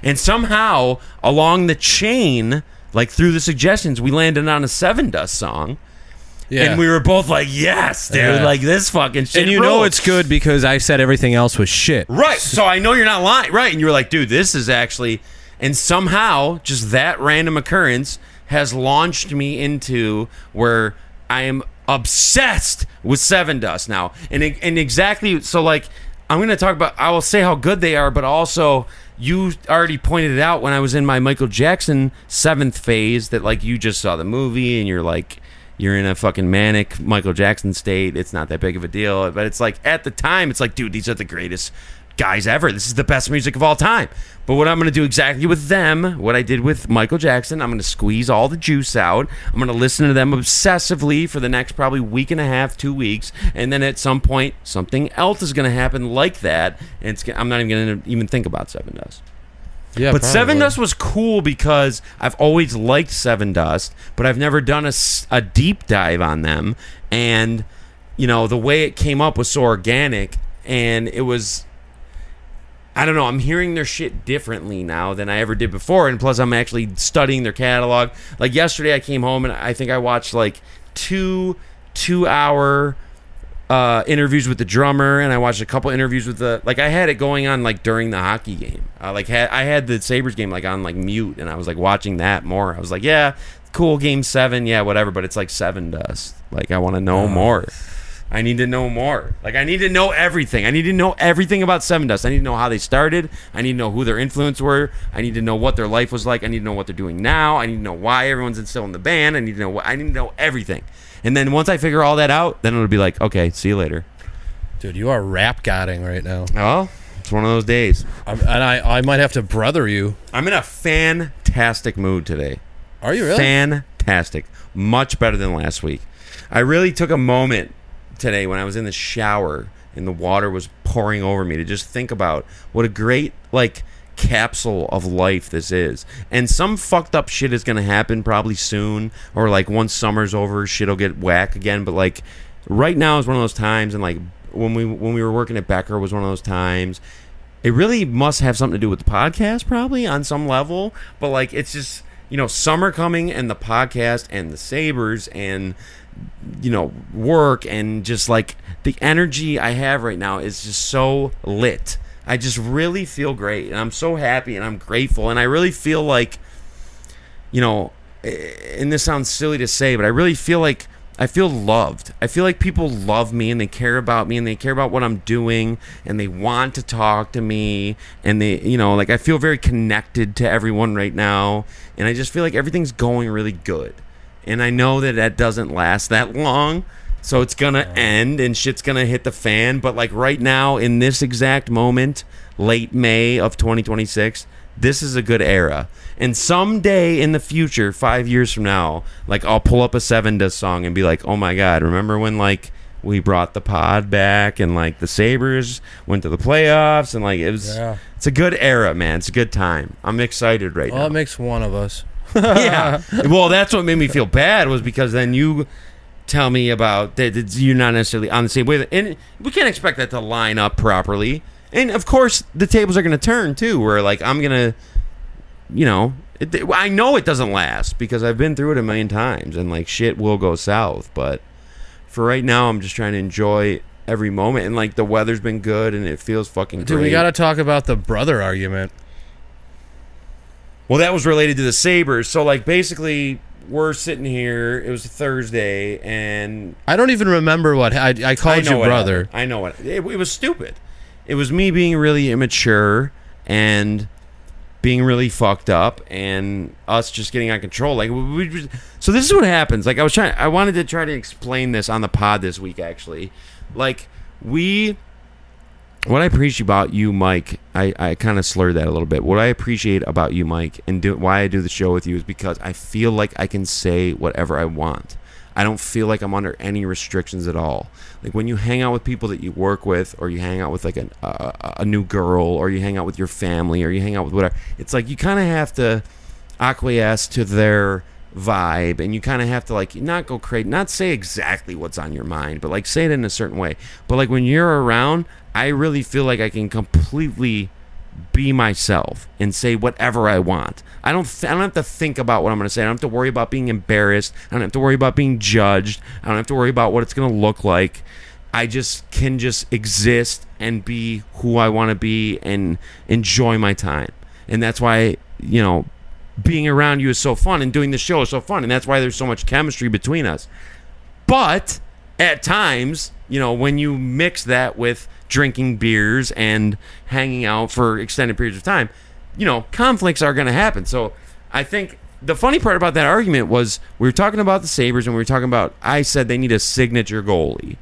And somehow along the chain, like through the suggestions, we landed on a Sevendust song,
Yeah.
And we were both like, yes, dude, like this fucking shit.
And you
rules.
know it's good because I said everything else was shit.
Right. So I know you're not lying. Right. And you were like, dude, this is actually, and somehow just that random occurrence has launched me into where I am obsessed with Sevendust now. And exactly, so like, I'm going to talk about, I will say how good they are, but also you already pointed it out when I was in my Michael Jackson 7th phase that like you just saw the movie and you're like, you're in a fucking manic Michael Jackson state. It's not that big of a deal. But it's like, at the time, it's like, dude, these are the greatest guys ever. This is the best music of all time. But what I'm going to do exactly with them, what I did with Michael Jackson, I'm going to squeeze all the juice out. I'm going to listen to them obsessively for the next probably week and a half, 2 weeks. And then at some point, something else is going to happen like that. And I'm not even going to even think about Sevendust.
Yeah,
but
probably.
Sevendust was cool because I've always liked Sevendust, but I've never done a deep dive on them. And, you know, the way it came up was so organic, and it was, I don't know, I'm hearing their shit differently now than I ever did before. And plus, I'm actually studying their catalog. Like yesterday, I came home and I think I watched like two-hour interviews with the drummer, and I watched a couple interviews with the, like, I had it going on like during the hockey game. I had the Sabres game like on like mute, and I was like watching that more. I was like, yeah, cool, game 7, yeah, whatever, but it's like Sevendust. Like, I want to know more. I need to know more. Like, I need to know everything. I need to know everything about Sevendust. I need to know how they started. I need to know who their influence were. I need to know what their life was like. I need to know what they're doing now. I need to know why everyone's still in the band. I need to know everything. And then once I figure all that out, then it'll be like, okay, see you later.
Dude, you are rap godding right now.
Oh, it's one of those days.
I might have to brother you.
I'm in a fantastic mood today.
Are you really?
Fantastic. Much better than last week. I really took a moment today when I was in the shower and the water was pouring over me to just think about what a great, like, capsule of life this is. And some fucked up shit is going to happen probably soon, or like once summer's over, shit'll get whack again. But like right now is one of those times, and like when we were working at Becker was one of those times. It really must have something to do with the podcast probably on some level, but like it's just, you know, summer coming and the podcast and the Sabres and, you know, work, and just like the energy I have right now is just so lit. I just really feel great, and I'm so happy, and I'm grateful, and I really feel like, you know, and this sounds silly to say, but I really feel like I feel loved. I feel like people love me, and they care about me, and they care about what I'm doing, and they want to talk to me, and they, you know, like I feel very connected to everyone right now, and I just feel like everything's going really good. And I know that doesn't last that long, so it's going to end and shit's going to hit the fan. But like right now, in this exact moment, late May of 2026, this is a good era. And someday in the future, 5 years from now, like I'll pull up a Sevendust song and be like, oh my God, remember when like we brought the pod back and like the Sabres went to the playoffs, and like it's a good era, man. It's a good time. I'm excited right now.
Well, it makes one of us.
Yeah. Well, that's what made me feel bad, was because then you tell me about that you're not necessarily on the same wave, and we can't expect that to line up properly. And of course, the tables are going to turn too, where like I'm going to, you know, I know it doesn't last because I've been through it a million times, and like shit will go south. But for right now, I'm just trying to enjoy every moment, and like the weather's been good, and it feels fucking great.
Dude, we got to talk about the brother argument.
Well, that was related to the Sabres. So like basically, we're sitting here. It was a Thursday, and
I don't even remember what I called you brother.
I know what it was. Stupid. It was me being really immature and being really fucked up, and us just getting out of control. Like so, this is what happens. Like I wanted to try to explain this on the pod this week. Actually, like what I appreciate about you, Mike, I kind of slurred that a little bit. What I appreciate about you, Mike, and why I do the show with you is because I feel like I can say whatever I want. I don't feel like I'm under any restrictions at all. Like when you hang out with people that you work with, or you hang out with like a new girl, or you hang out with your family, or you hang out with whatever, it's like you kind of have to acquiesce to their vibe, and you kind of have to like not go crazy, not say exactly what's on your mind, but like say it in a certain way. But like when you're around, I really feel like I can completely be myself and say whatever I want. I don't have to think about what I'm going to say. I don't have to worry about being embarrassed. I don't have to worry about being judged. I don't have to worry about what it's going to look like. I can just exist and be who I want to be and enjoy my time. And that's why, being around you is so fun, and doing the show is so fun, and that's why there's so much chemistry between us. But at times, when you mix that with drinking beers and hanging out for extended periods of time, conflicts are going to happen. So I think the funny part about that argument was we were talking about the Sabres, and we were talking about, I said they need a signature goalie,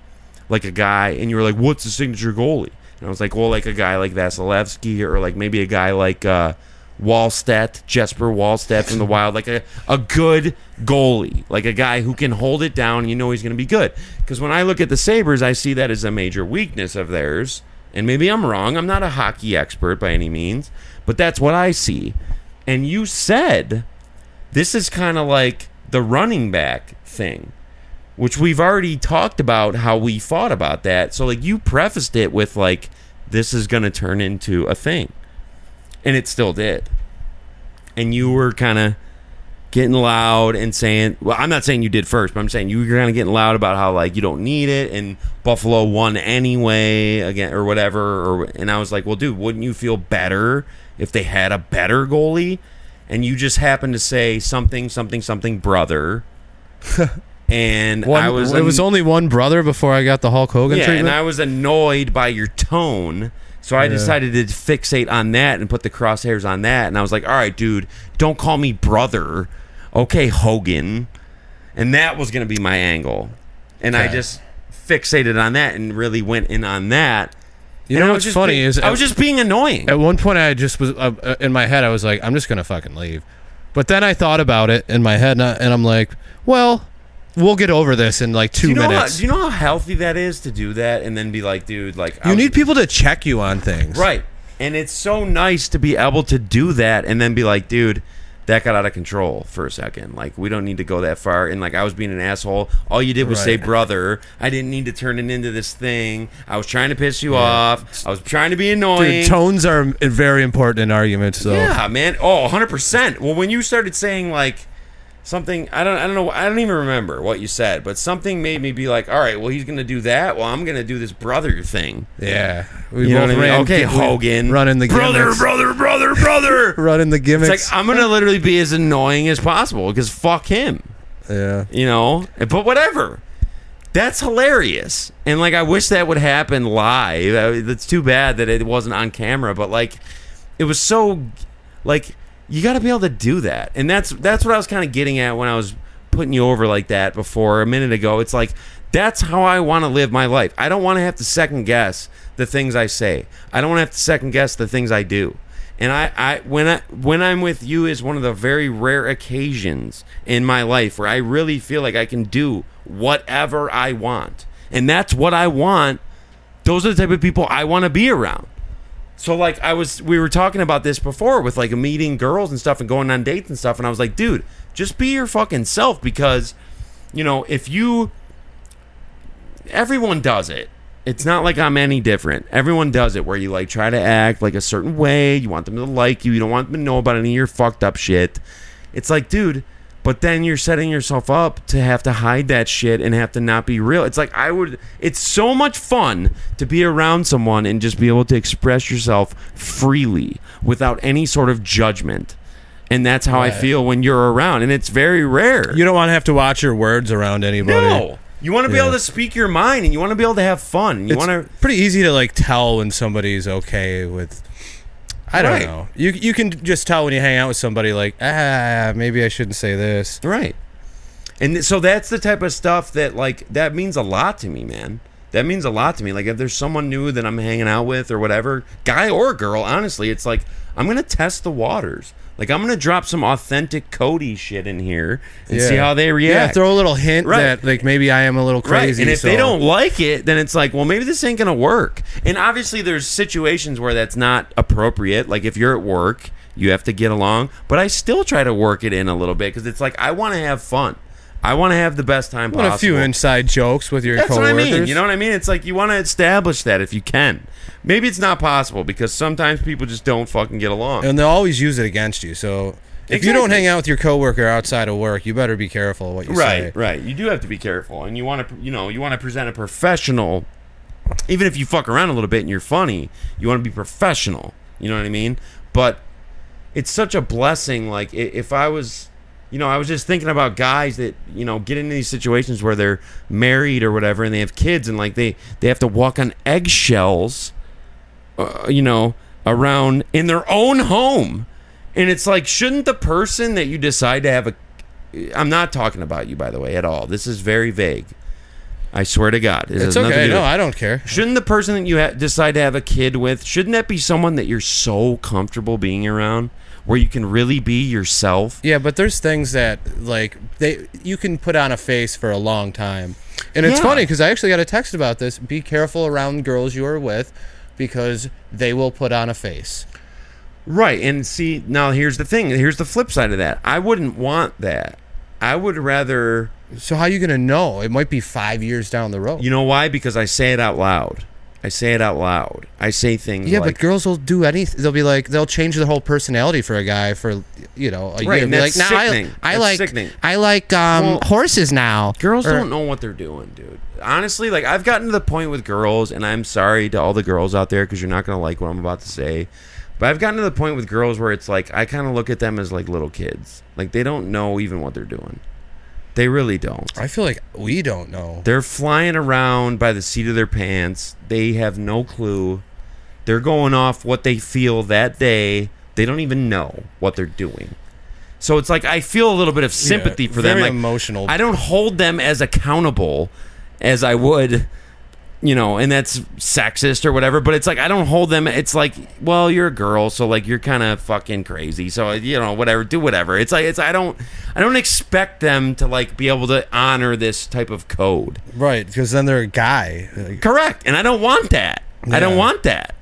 like a guy, and you were like, what's a signature goalie? And I was like, well, like a guy like Vasilevsky, or like maybe a guy like Jesper Wallstedt from the Wild, like a good goalie, like a guy who can hold it down and he's going to be good. Because when I look at the Sabres, I see that as a major weakness of theirs. And maybe I'm wrong. I'm not a hockey expert by any means, but that's what I see. And you said this is kind of like the running back thing, which we've already talked about how we fought about that. So like you prefaced it with like, this is going to turn into a thing. And it still did. And you were kind of getting loud and saying, well, I'm not saying you did first, but I'm saying you were kind of getting loud about how like you don't need it and Buffalo won anyway again or whatever. And I was like, well, dude, wouldn't you feel better if they had a better goalie? And you just happened to say something brother. And it
was only one brother before I got the Hulk Hogan treatment.
And I was annoyed by your tone. So I decided to fixate on that and put the crosshairs on that. And I was like, all right, dude, don't call me brother. Okay, Hogan. And that was going to be my angle. And I just fixated on that and really went in on that.
You know what's funny is...
I was just being annoying.
At one point, I just was... in my head, I was like, I'm just going to fucking leave. But then I thought about it in my head, and I'm like, well... We'll get over this in like 2 minutes.
Do you know how healthy that is to do that and then be like, dude, like...
You need people to check you on things.
Right. And it's so nice to be able to do that and then be like, dude, that got out of control for a second. Like, we don't need to go that far. And like, I was being an asshole. All you did was say brother. I didn't need to turn it into this thing. I was trying to piss you off. I was trying to be annoying.
Dude, tones are very important in arguments. So.
Yeah, man. Oh, 100%. Well, when you started saying like... something, I don't know, I don't even remember what you said, but something made me be like, all right, well, he's going to do that. Well, I'm going to do this brother thing.
Yeah.
We both ran, okay, Hogan.
Running the gimmicks.
Brother.
Running the gimmicks.
It's like, I'm going to literally be as annoying as possible because fuck him.
Yeah.
But whatever. That's hilarious. And like, I wish that would happen live. It's too bad that it wasn't on camera, but like, it was so, like... You got to be able to do that. And that's what I was kind of getting at when I was putting you over like that before a minute ago. It's like, that's how I want to live my life. I don't want to have to second guess the things I say. I don't want to have to second guess the things I do. And when I'm with you is one of the very rare occasions in my life where I really feel like I can do whatever I want. And that's what I want. Those are the type of people I want to be around. So like we were talking about this before with like meeting girls and stuff and going on dates and stuff, and I was like, dude, just be your fucking self because, everyone does it. It's not like I'm any different. Everyone does it where you like try to act like a certain way. You want them to like you. You don't want them to know about any of your fucked up shit. It's like, dude, but then you're setting yourself up to have to hide that shit and have to not be real. It's like it's so much fun to be around someone and just be able to express yourself freely without any sort of judgment. And that's how I feel when you're around. And it's very rare.
You don't want to have to watch your words around anybody.
No. You want to be able to speak your mind and you want to be able to have fun.
It's pretty easy to like tell when somebody's okay with... I don't know. You can just tell when you hang out with somebody like, maybe I shouldn't say this.
Right. And so that's the type of stuff that like, that means a lot to me, man. That means a lot to me. Like if there's someone new that I'm hanging out with or whatever, guy or girl, honestly, it's like, I'm going to test the waters. Like I'm going to drop some authentic Cody shit in here and see how they react.
Yeah, throw a little hint that like maybe I am a little crazy.
And if they don't like it, then it's like, well, maybe this ain't going to work. And obviously there's situations where that's not appropriate. Like if you're at work, you have to get along. But I still try to work it in a little bit because it's like I want to have fun. I want to have the best time possible.
A few inside jokes with your coworkers.
That's what I mean. You know what I mean? It's like you want to establish that if you can. Maybe it's not possible because sometimes people just don't fucking get along.
And they'll always use it against you. So if you don't hang out with your coworker outside of work, you better be careful what you say.
Right. You do have to be careful, and you want to present a professional. Even if you fuck around a little bit and you're funny, you want to be professional. You know what I mean? But it's such a blessing. Like if I was. I was just thinking about guys that, get into these situations where they're married or whatever and they have kids and like they have to walk on eggshells, around in their own home. And it's like, shouldn't the person that you decide to have I'm not talking about you, by the way, at all. This is very vague. I swear to God.
It's okay. No, I don't care.
Shouldn't the person that you decide to have a kid with, shouldn't that be someone that you're so comfortable being around? Where you can really be yourself.
Yeah, but there's things that you can put on a face for a long time. And it's funny because I actually got a text about this. Be careful around girls you are with because they will put on a face.
Right. And see, now here's the thing. Here's the flip side of that. I wouldn't want that. I would rather...
So how are you going to know? It might be 5 years down the road.
You know why? Because I say it out loud. I say things like...
but girls will do anything. They'll be like, they'll change their whole personality for a guy for, a year.
Right,
be like,
sickening.
I like horses now.
Girls don't know what they're doing, dude. Honestly, like, I've gotten to the point with girls, and I'm sorry to all the girls out there because you're not going to like what I'm about to say, but I've gotten to the point with girls where it's like, I kind of look at them as like little kids. Like, they don't know even what they're doing. They really don't.
I feel like we don't know.
They're flying around by the seat of their pants. They have no clue. They're going off what they feel that day. They don't even know what they're doing. So it's like I feel a little bit of sympathy for them.
Very
like,
emotional.
I don't hold them as accountable as I would, and that's sexist or whatever. But it's like I don't hold them. It's like, well, you're a girl, so like you're kind of fucking crazy. So whatever, do whatever. It's like I don't expect them to like be able to honor this type of code.
Right, because then they're a guy.
Correct, and I don't want that.
Yeah.
I don't want that.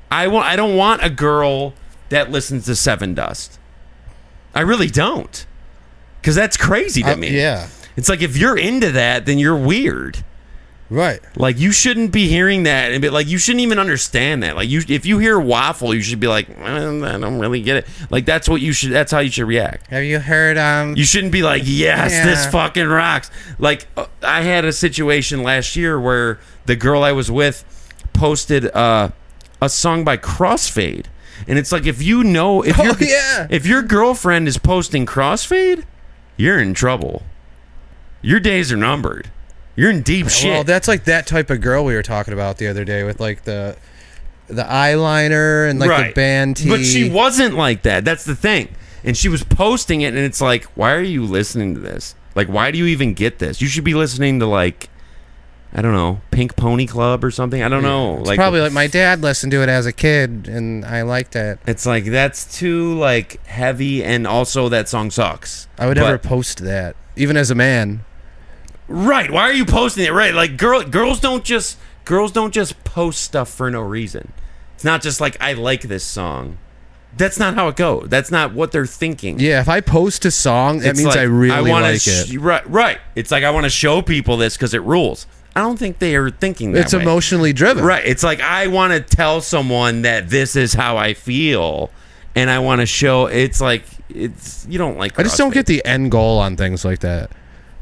I don't want a girl that listens to Sevendust. I really don't, because that's crazy to me.
Yeah,
it's like if you're into that, then you're weird.
Right.
Like, you shouldn't be hearing that, and like you shouldn't even understand that. Like, if you hear waffle, you should be like, I don't really get it. Like, that's how you should react.
Have you heard
You shouldn't be like, yes, this fucking rocks. Like, I had a situation last year where the girl I was with posted a song by Crossfade. And it's like, if your girlfriend is posting Crossfade, you're in trouble. Your days are numbered. You're in deep shit.
Well, that's like that type of girl we were talking about the other day with like the eyeliner and like the band tee.
But she wasn't like that. That's the thing. And she was posting it, and it's like, why are you listening to this? Like, why do you even get this? You should be listening to like, I don't know, Pink Pony Club or something. I don't know.
It's probably like my dad listened to it as a kid, and I liked it.
It's like, that's too like heavy, and also that song sucks.
I would never post that, even as a man.
Right? Why are you posting it? Right? Like girls don't just post stuff for no reason. It's not just like, I like this song. That's not how it goes. That's not what they're thinking.
Yeah, if I post a song, that means like, I really like it.
Right. It's like, I want to show people this because it rules. I don't think they are thinking that
way. It's emotionally driven.
Right. It's like, I want to tell someone that this is how I feel, and I want to show. It's like, you don't like CrossFit.
I just don't get the end goal on things like that.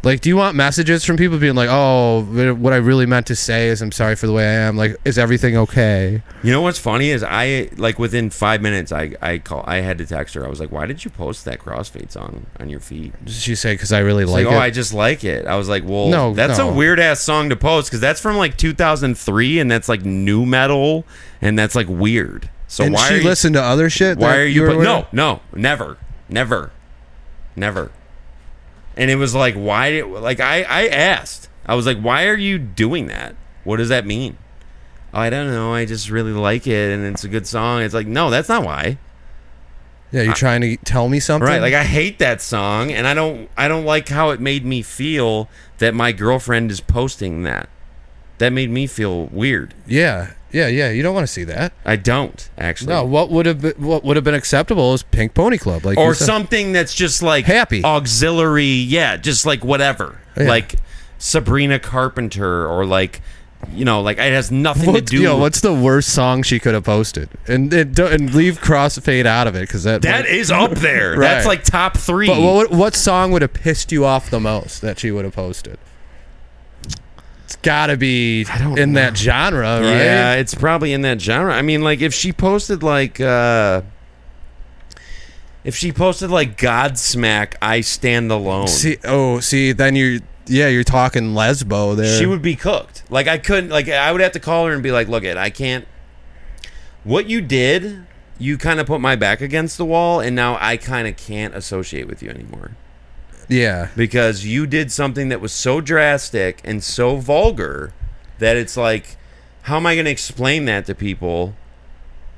Like, do you want messages from people being like, oh, what I really meant to say is I'm sorry for the way I am. Like, is everything okay?
You know what's funny is within 5 minutes, I had to text her. I was like, why did you post that Crossfade song on your feed?
Did she say, because I really like it?
Oh, I just like it. I was like, well, that's a weird-ass song to post, because that's from like 2003, and that's like new metal, and that's like weird. So
and
why
she listened to other shit?
Why are you... No, never. And it was like, why? I asked. I was like, why are you doing that? What does that mean? Oh, I don't know. I just really like it, and it's a good song. It's like, no, that's not why.
Yeah, you're trying to tell me something?
Right. Like, I hate that song, and I don't like how it made me feel that my girlfriend is posting that. That made me feel weird.
Yeah. You don't want to see that.
I don't actually.
No. What would have been acceptable is Pink Pony Club, like
or something that's just like
happy,
auxiliary. Yeah, just like whatever, like Sabrina Carpenter, or like like it has nothing to do.
What's the worst song she could have posted? And leave Crossfade out of it because that
is up there. Right. That's like top 3.
But what song would have pissed you off the most that she would have posted? It's got to be in that genre, right?
Yeah, it's probably in that genre. I mean, like if she posted like Godsmack, I Stand Alone.
See, then you're talking lesbo there.
She would be cooked. Like I couldn't. Like I would have to call her and be like, "Look, I can't. What you did, you kind of put my back against the wall, and now I kind of can't associate with you anymore."
Yeah,
because you did something that was so drastic and so vulgar that it's like, how am I going to explain that to people?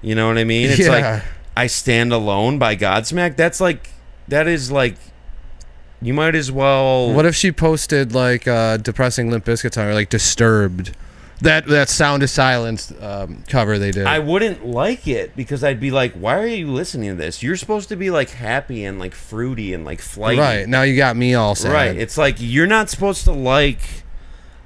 You know what I mean? It's like I Stand Alone by Godsmack. That is like. You might as well.
What if she posted like depressing Limp Bizkit song or like Disturbed, that Sound of Silence cover they did?
I wouldn't like it because I'd be like, why are you listening to this? You're supposed to be like happy and like fruity and like flighty.
Right, now you got me all sad.
Right, it's like you're not supposed to like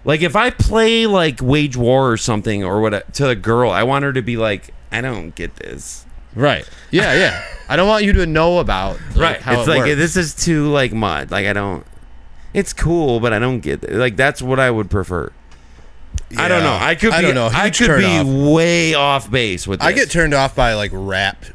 if I play like Wage War or something or what to a girl, I want her to be like, I don't get this.
Right. Yeah. I don't want you to know about how
it's
it
like
works.
This is too like mud. Like I don't. It's cool, but I don't get it. Like that's what I would prefer. Yeah. I don't know. I could be way off base with this.
I get turned off by like rap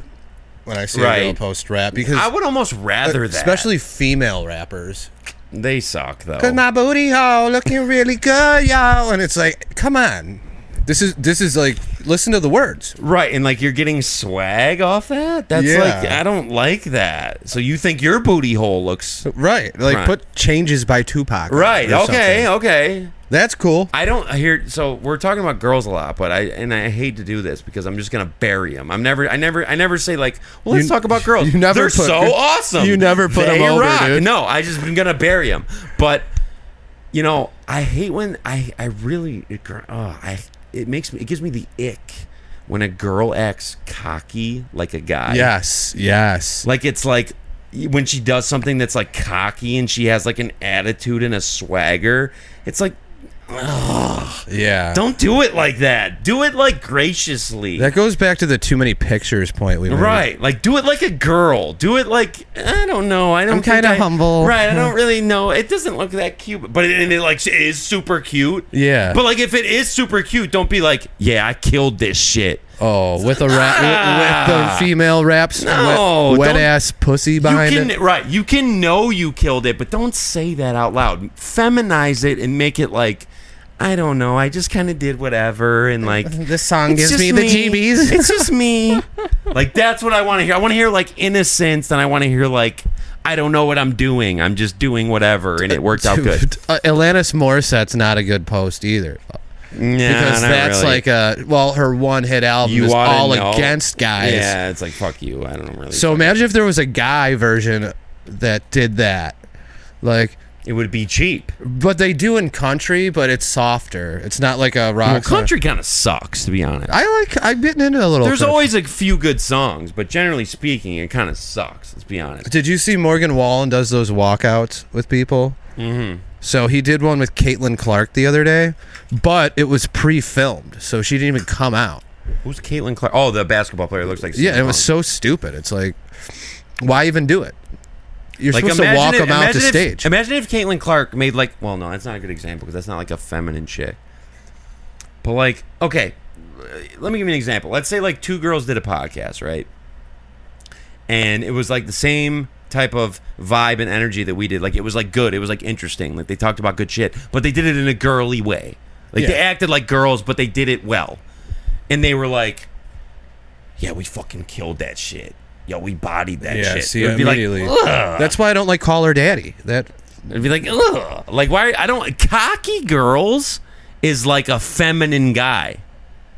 when I see a girl post rap because
I would almost rather that,
especially female rappers.
They suck though.
Cause my booty hole looking really good, y'all, and it's like, come on. This is like, listen to the words.
Right, and like you're getting swag off that? That's like, I don't like that. So you think your booty hole looks...
Right, like put Changes by Tupac.
Right, okay.
That's cool.
I don't hear... So we're talking about girls a lot, but I hate to do this because I'm just going to bury them. I never say like, well, let's talk about girls. They're so awesome.
You never put them over,
rock.
dude.
No, I just been going to bury them. But, I hate when it gives me the ick when a girl acts cocky like a guy.
Yes.
Like it's like when she does something that's like cocky and she has like an attitude and a swagger. It's like, ugh.
Yeah.
Don't do it like that. Do it like graciously.
That goes back to the too many pictures point we made.
Right. Like do it like a girl. Do it like, I don't know. I'm
kind of humble.
Right. I don't really know. It doesn't look that cute, but it like is super cute.
Yeah.
But like if it is super cute, don't be like, yeah, I killed this shit.
Oh, with a rap, with the female raps, wet ass pussy behind it.
Right, you can know you killed it, but don't say that out loud. Feminize it and make it like, I don't know, I just kind of did whatever, and like
this song gives me the GBs.
It's just me. Like that's what I want to hear. I want to hear like innocence, and I want to hear like, I don't know what I'm doing. I'm just doing whatever, and it worked out good.
Alanis Morissette's not a good post either. Because that's
really.
Like her one hit album is all against guys.
Yeah, it's like fuck you. I don't really.
So imagine if there was a guy version that did that, like
it would be cheap.
But they do in country, but it's softer. It's not like a rock.
Well, country kind of sucks, to be honest.
I'm getting into a little.
There's
country.
always a few good songs, but generally speaking, it kind of sucks. Let's be honest.
Did you see Morgan Wallen does those walkouts with people?
Mm-hmm.
So he did one with Caitlin Clark the other day, but it was pre-filmed, so she didn't even come out.
Who's Caitlin Clark? Oh, the basketball player looks like.
Yeah, it was so stupid. It's like, why even do it? You're supposed to walk them out to stage.
Imagine if Caitlin Clark made like, well, no, that's not a good example because that's not like a feminine chick. But like, okay, let me give you an example. Let's say like two girls did a podcast, right? And it was like the same type of vibe and energy that we did. Like it was like good. It was like interesting. Like they talked about good shit, but they did it in a girly way. Like they acted like girls, but they did it well. And they were like, yeah, we fucking killed that shit. Yo, we bodied that shit.
See, it would be immediately. Like, that's why I don't like Call Her Daddy. It'd
be like, ugh. Like why I don't cocky girls is like a feminine guy.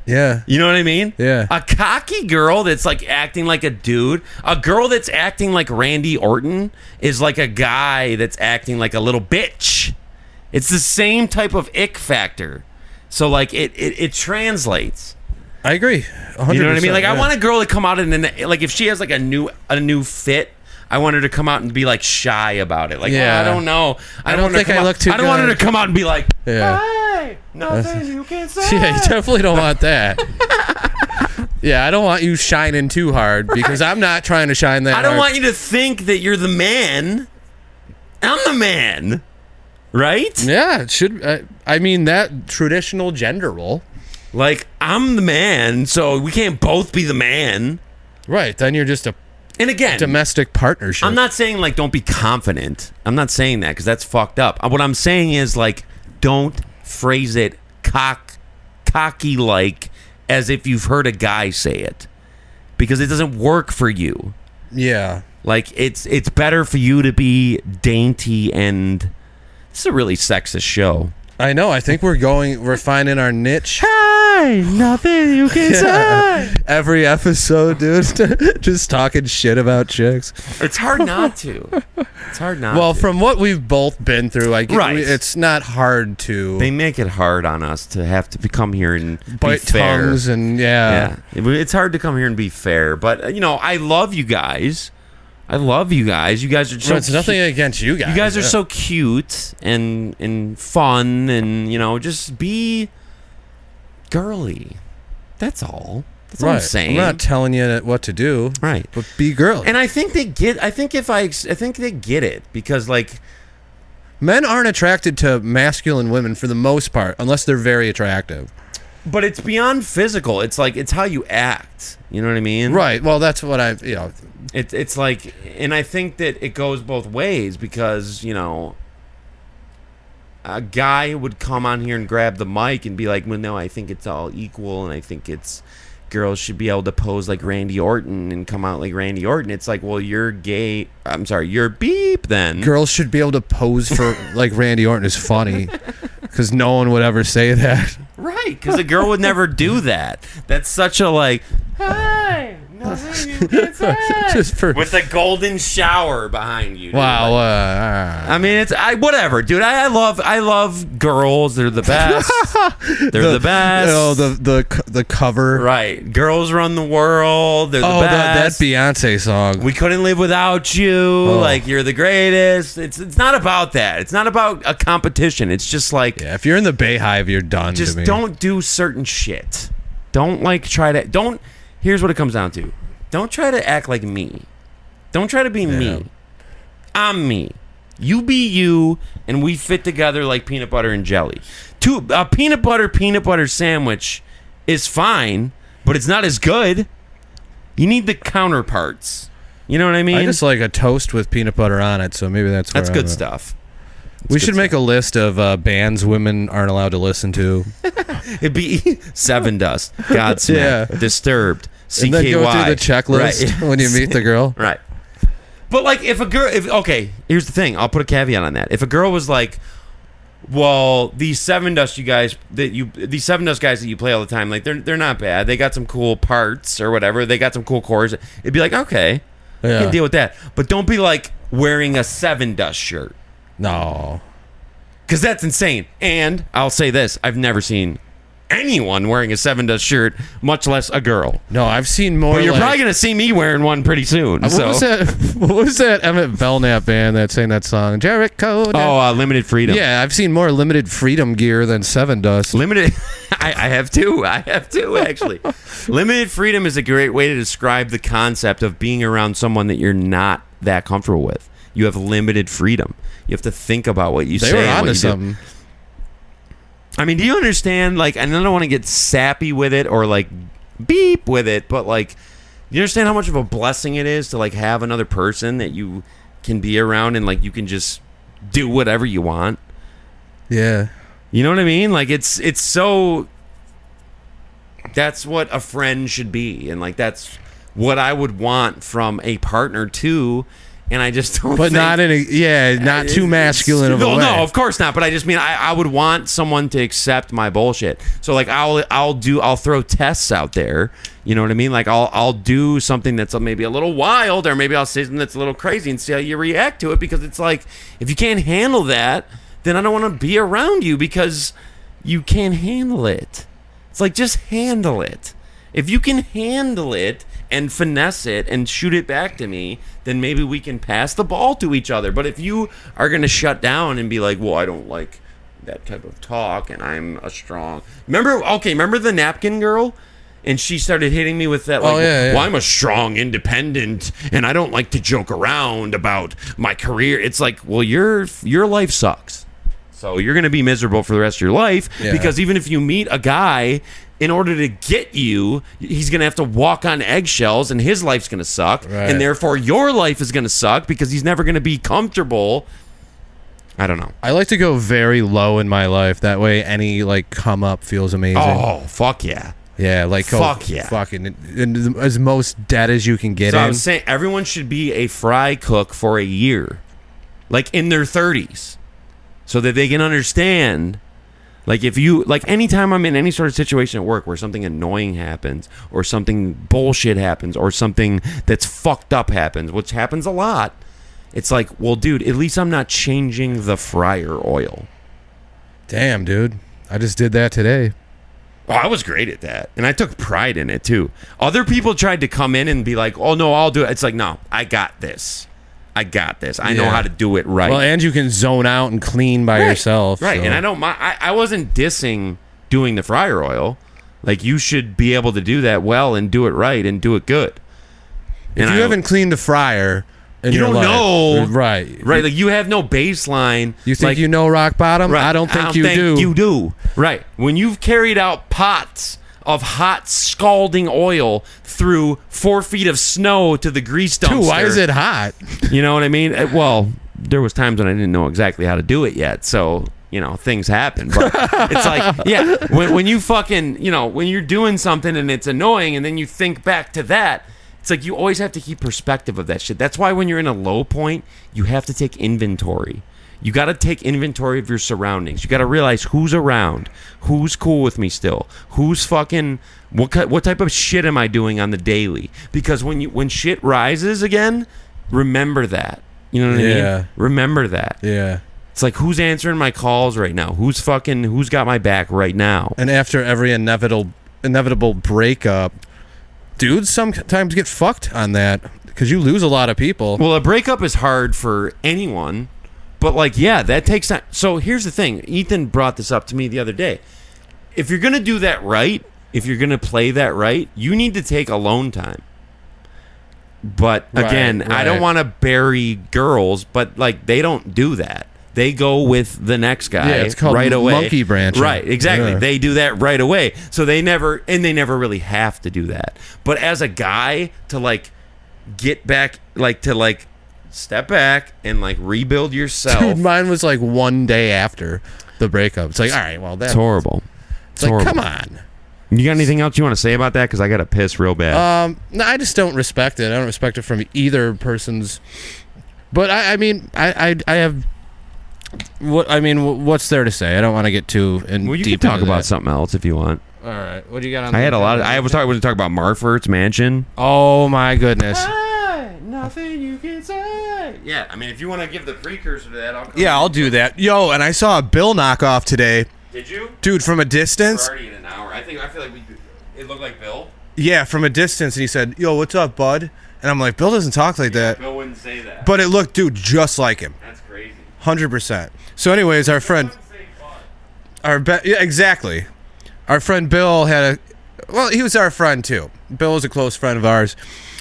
Yeah.
You know what I mean?
Yeah.
A cocky girl that's like acting like a dude. A girl that's acting like Randy Orton is like a guy that's acting like a little bitch. It's the same type of ick factor. So like it translates.
I agree. 100%,
you know what I mean? Like
yeah.
I want a girl to come out and then like if she has like a new fit, I want her to come out and be like shy about it. Like I don't know. I don't think I look too. I don't want her to come out and be like, hey, nothing you can say.
Yeah, you definitely don't want that. Yeah, I don't want you shining too hard because I'm not trying to shine that.
I don't
hard.
want you to think that you're the man. I'm the man, right?
Yeah, it should. I mean that traditional gender role.
Like I'm the man, so we can't both be the man.
Right. Then you're just a.
And again,
domestic partnership.
I'm not saying like don't be confident. I'm not saying that because that's fucked up. What I'm saying is like don't phrase it cocky like as if you've heard a guy say it because it doesn't work for you.
Yeah.
Like it's better for you to be dainty and this is a really sexist show.
I know. I think we're finding our niche.
Hey, nothing you can say.
Every episode, dude, just talking shit about chicks.
It's hard not to.
Well, from what we've both been through, it's not hard to.
They make it hard on us to have to come here and
bite
be fair.
tongues and yeah.
It's hard to come here and be fair, but I love you guys. I love you guys. You guys are so.
It's nothing against you guys.
You guys are so cute and fun, and just be girly. That's all. That's all I'm saying.
I'm not telling you what to do.
Right.
But be girly.
And I think they get. I think they get it because like
men aren't attracted to masculine women for the most part, unless they're very attractive.
But it's beyond physical. It's like it's how you act. You know what I mean?
Right. Well, that's what
It's like, and I think that it goes both ways because, a guy would come on here and grab the mic and be like, well, no, I think it's all equal and I think girls should be able to pose like Randy Orton and come out like Randy Orton. It's like, well, you're gay. I'm sorry, you're beep then.
Girls should be able to pose for like Randy Orton is funny because no one would ever say that.
Right, because a girl would never do that. That's such a like, hey, nothing you can say. With the golden shower behind you. Dude.
Wow.
I mean, it's whatever, dude. I love girls. They're the best. They're the best.
The cover.
Right. Girls run the world. They're the best.
That Beyonce song.
We couldn't live without you. Oh. Like you're the greatest. It's not about that. It's not about a competition. It's just like
if you're in the Bayhive, you're done.
Just
to me.
don't do certain shit. Don't Here's what it comes down to. Don't try to act like me. Don't try to be me. I'm me. You be you, and we fit together like peanut butter and jelly. A peanut butter sandwich is fine, but it's not as good. You need the counterparts. You know what I mean?
I just like a toast with peanut butter on it, so maybe that's
good stuff.
We should make a list of bands women aren't allowed to listen to.
It'd be Sevendust, Godsmack, Disturbed, CKY.
And then go through the checklist when you meet the girl.
Right. But like if here's the thing. I'll put a caveat on that. If a girl was like, well, these Sevendust guys that you play all the time, like they're not bad. They got some cool parts or whatever. They got some cool chords. It'd be like, okay, I can deal with that. But don't be like wearing a Sevendust shirt.
No.
Because that's insane. And I'll say this. I've never seen anyone wearing a Sevendust shirt, much less a girl.
No, I've seen more.
But you're probably going to see me wearing one pretty soon.
What was that Emmett Belknap band that sang that song? Jericho.
Limited Freedom.
Yeah, I've seen more Limited Freedom gear than Sevendust.
Limited. I have two, actually. Limited Freedom is a great way to describe the concept of being around someone that you're not that comfortable with. You have limited freedom. You have to think about what you say.
They were onto something.
I mean, do you understand? Like, and I don't want to get sappy with it or like beep with it, but like, do you understand how much of a blessing it is to like have another person that you can be around and like you can just do whatever you want?
Yeah.
You know what I mean? Like, it's so. That's what a friend should be, and like that's what I would want from a partner too. And I just don't.
But not not too masculine of a way.
No, of course not. But I just mean I would want someone to accept my bullshit. So like I'll throw tests out there. You know what I mean? Like I'll do something that's maybe a little wild, or maybe I'll say something that's a little crazy and see how you react to it. Because it's like if you can't handle that, then I don't want to be around you because you can't handle it. It's like, just handle it. If you can handle it and finesse it and shoot it back to me, then maybe we can pass the ball to each other. But if you are going to shut down and be like, well, I don't like that type of talk and I'm a strong... Remember the napkin girl? And she started hitting me with that, like, well, I'm a strong independent, and I don't like to joke around about my career. It's like, well, your life sucks. So you're going to be miserable for the rest of your life, because even if you meet a guy, in order to get you, he's going to have to walk on eggshells, and his life's going to suck, and therefore your life is going to suck because he's never going to be comfortable. I don't know.
I like to go very low in my life. That way any, like, come up feels amazing.
Oh, fuck yeah.
Yeah, like fucking as most dead as you can get. So
I was saying, everyone should be a fry cook for a year, like in their 30s, so that they can understand. Like, if you, like, anytime I'm in any sort of situation at work where something annoying happens, or something bullshit happens, or something that's fucked up happens, which happens a lot, it's like, well, dude, at least I'm not changing the fryer oil.
Damn, dude, I just did that today.
Oh, I was great at that, and I took pride in it too. Other people tried to come in and be like, "Oh no, I'll do it." It's like, no, I got this. I know how to do it right.
Well, and you can zone out and clean by yourself,
right?
So.
And I don't mind. I wasn't dissing doing the fryer oil. Like, you should be able to do that well and do it right and do it good.
If you haven't cleaned the fryer,
you don't know,
right?
Like, you have no baseline.
You think, like, you know rock bottom? Right. I don't think you do.
You do, right? When you've carried out pots of hot scalding oil through 4 feet of snow to the grease dumpster.
Dude, why is it hot?
You know what I mean? Well, there was times when I didn't know exactly how to do it yet, so, you know, things happen. But it's like, when you fucking, you know, when you're doing something and it's annoying, and then you think back to that. It's like, you always have to keep perspective of that shit. That's why when you're in a low point, you have to take inventory. You got to take inventory of your surroundings. You got to realize who's around, who's cool with me still, who's fucking, what type of shit am I doing on the daily? Because when shit rises again, remember that. You know what I mean? Remember that.
Yeah.
It's like, who's answering my calls right now? Who's got my back right now?
And after every inevitable breakup, dudes sometimes get fucked on that because you lose a lot of people.
Well, a breakup is hard for anyone, but, like, yeah, that takes time. So here's the thing. Ethan brought this up to me the other day. If you're going to do that right, if you're going to play that right, you need to take alone time. But, again, I don't want to bury girls, but, like, they don't do that. They go with the next guy
it's called
right away.
Monkey branching.
Right, exactly. Yeah. They do that right away. So they never really have to do that. But as a guy, to, like, get back, like, to, like, step back and, like, rebuild yourself.
Dude, mine was like one day after the breakup. It's like, all right, well, that's
horrible.
It's like, come on.
You got anything else you want to say about that? Because I got to piss real bad.
No, I just don't respect it. I don't respect it from either person's. But I mean, I have. What's there to say? I don't want to get too in
well, you
deep.
Can talk about something else if you want.
All right, what do you got on?
I had a lot. I was talking to talk about Marfort's mansion.
Oh my goodness!
Nothing you can say. Yeah, I mean, if you want to give the precursor to that,
I'll do that. Yo, and I saw a Bill knockoff today.
Did you?
Dude, from a distance.
We're already in an hour. I feel like it looked like Bill.
Yeah, from a distance, and he said, "Yo, what's up, bud?" And I'm like, Bill doesn't talk like that.
Bill wouldn't say that.
But it looked, dude, just like him.
That's crazy.
100%. So, anyways, our friend, exactly. Our friend Bill he was our friend too. Bill was a close friend of ours.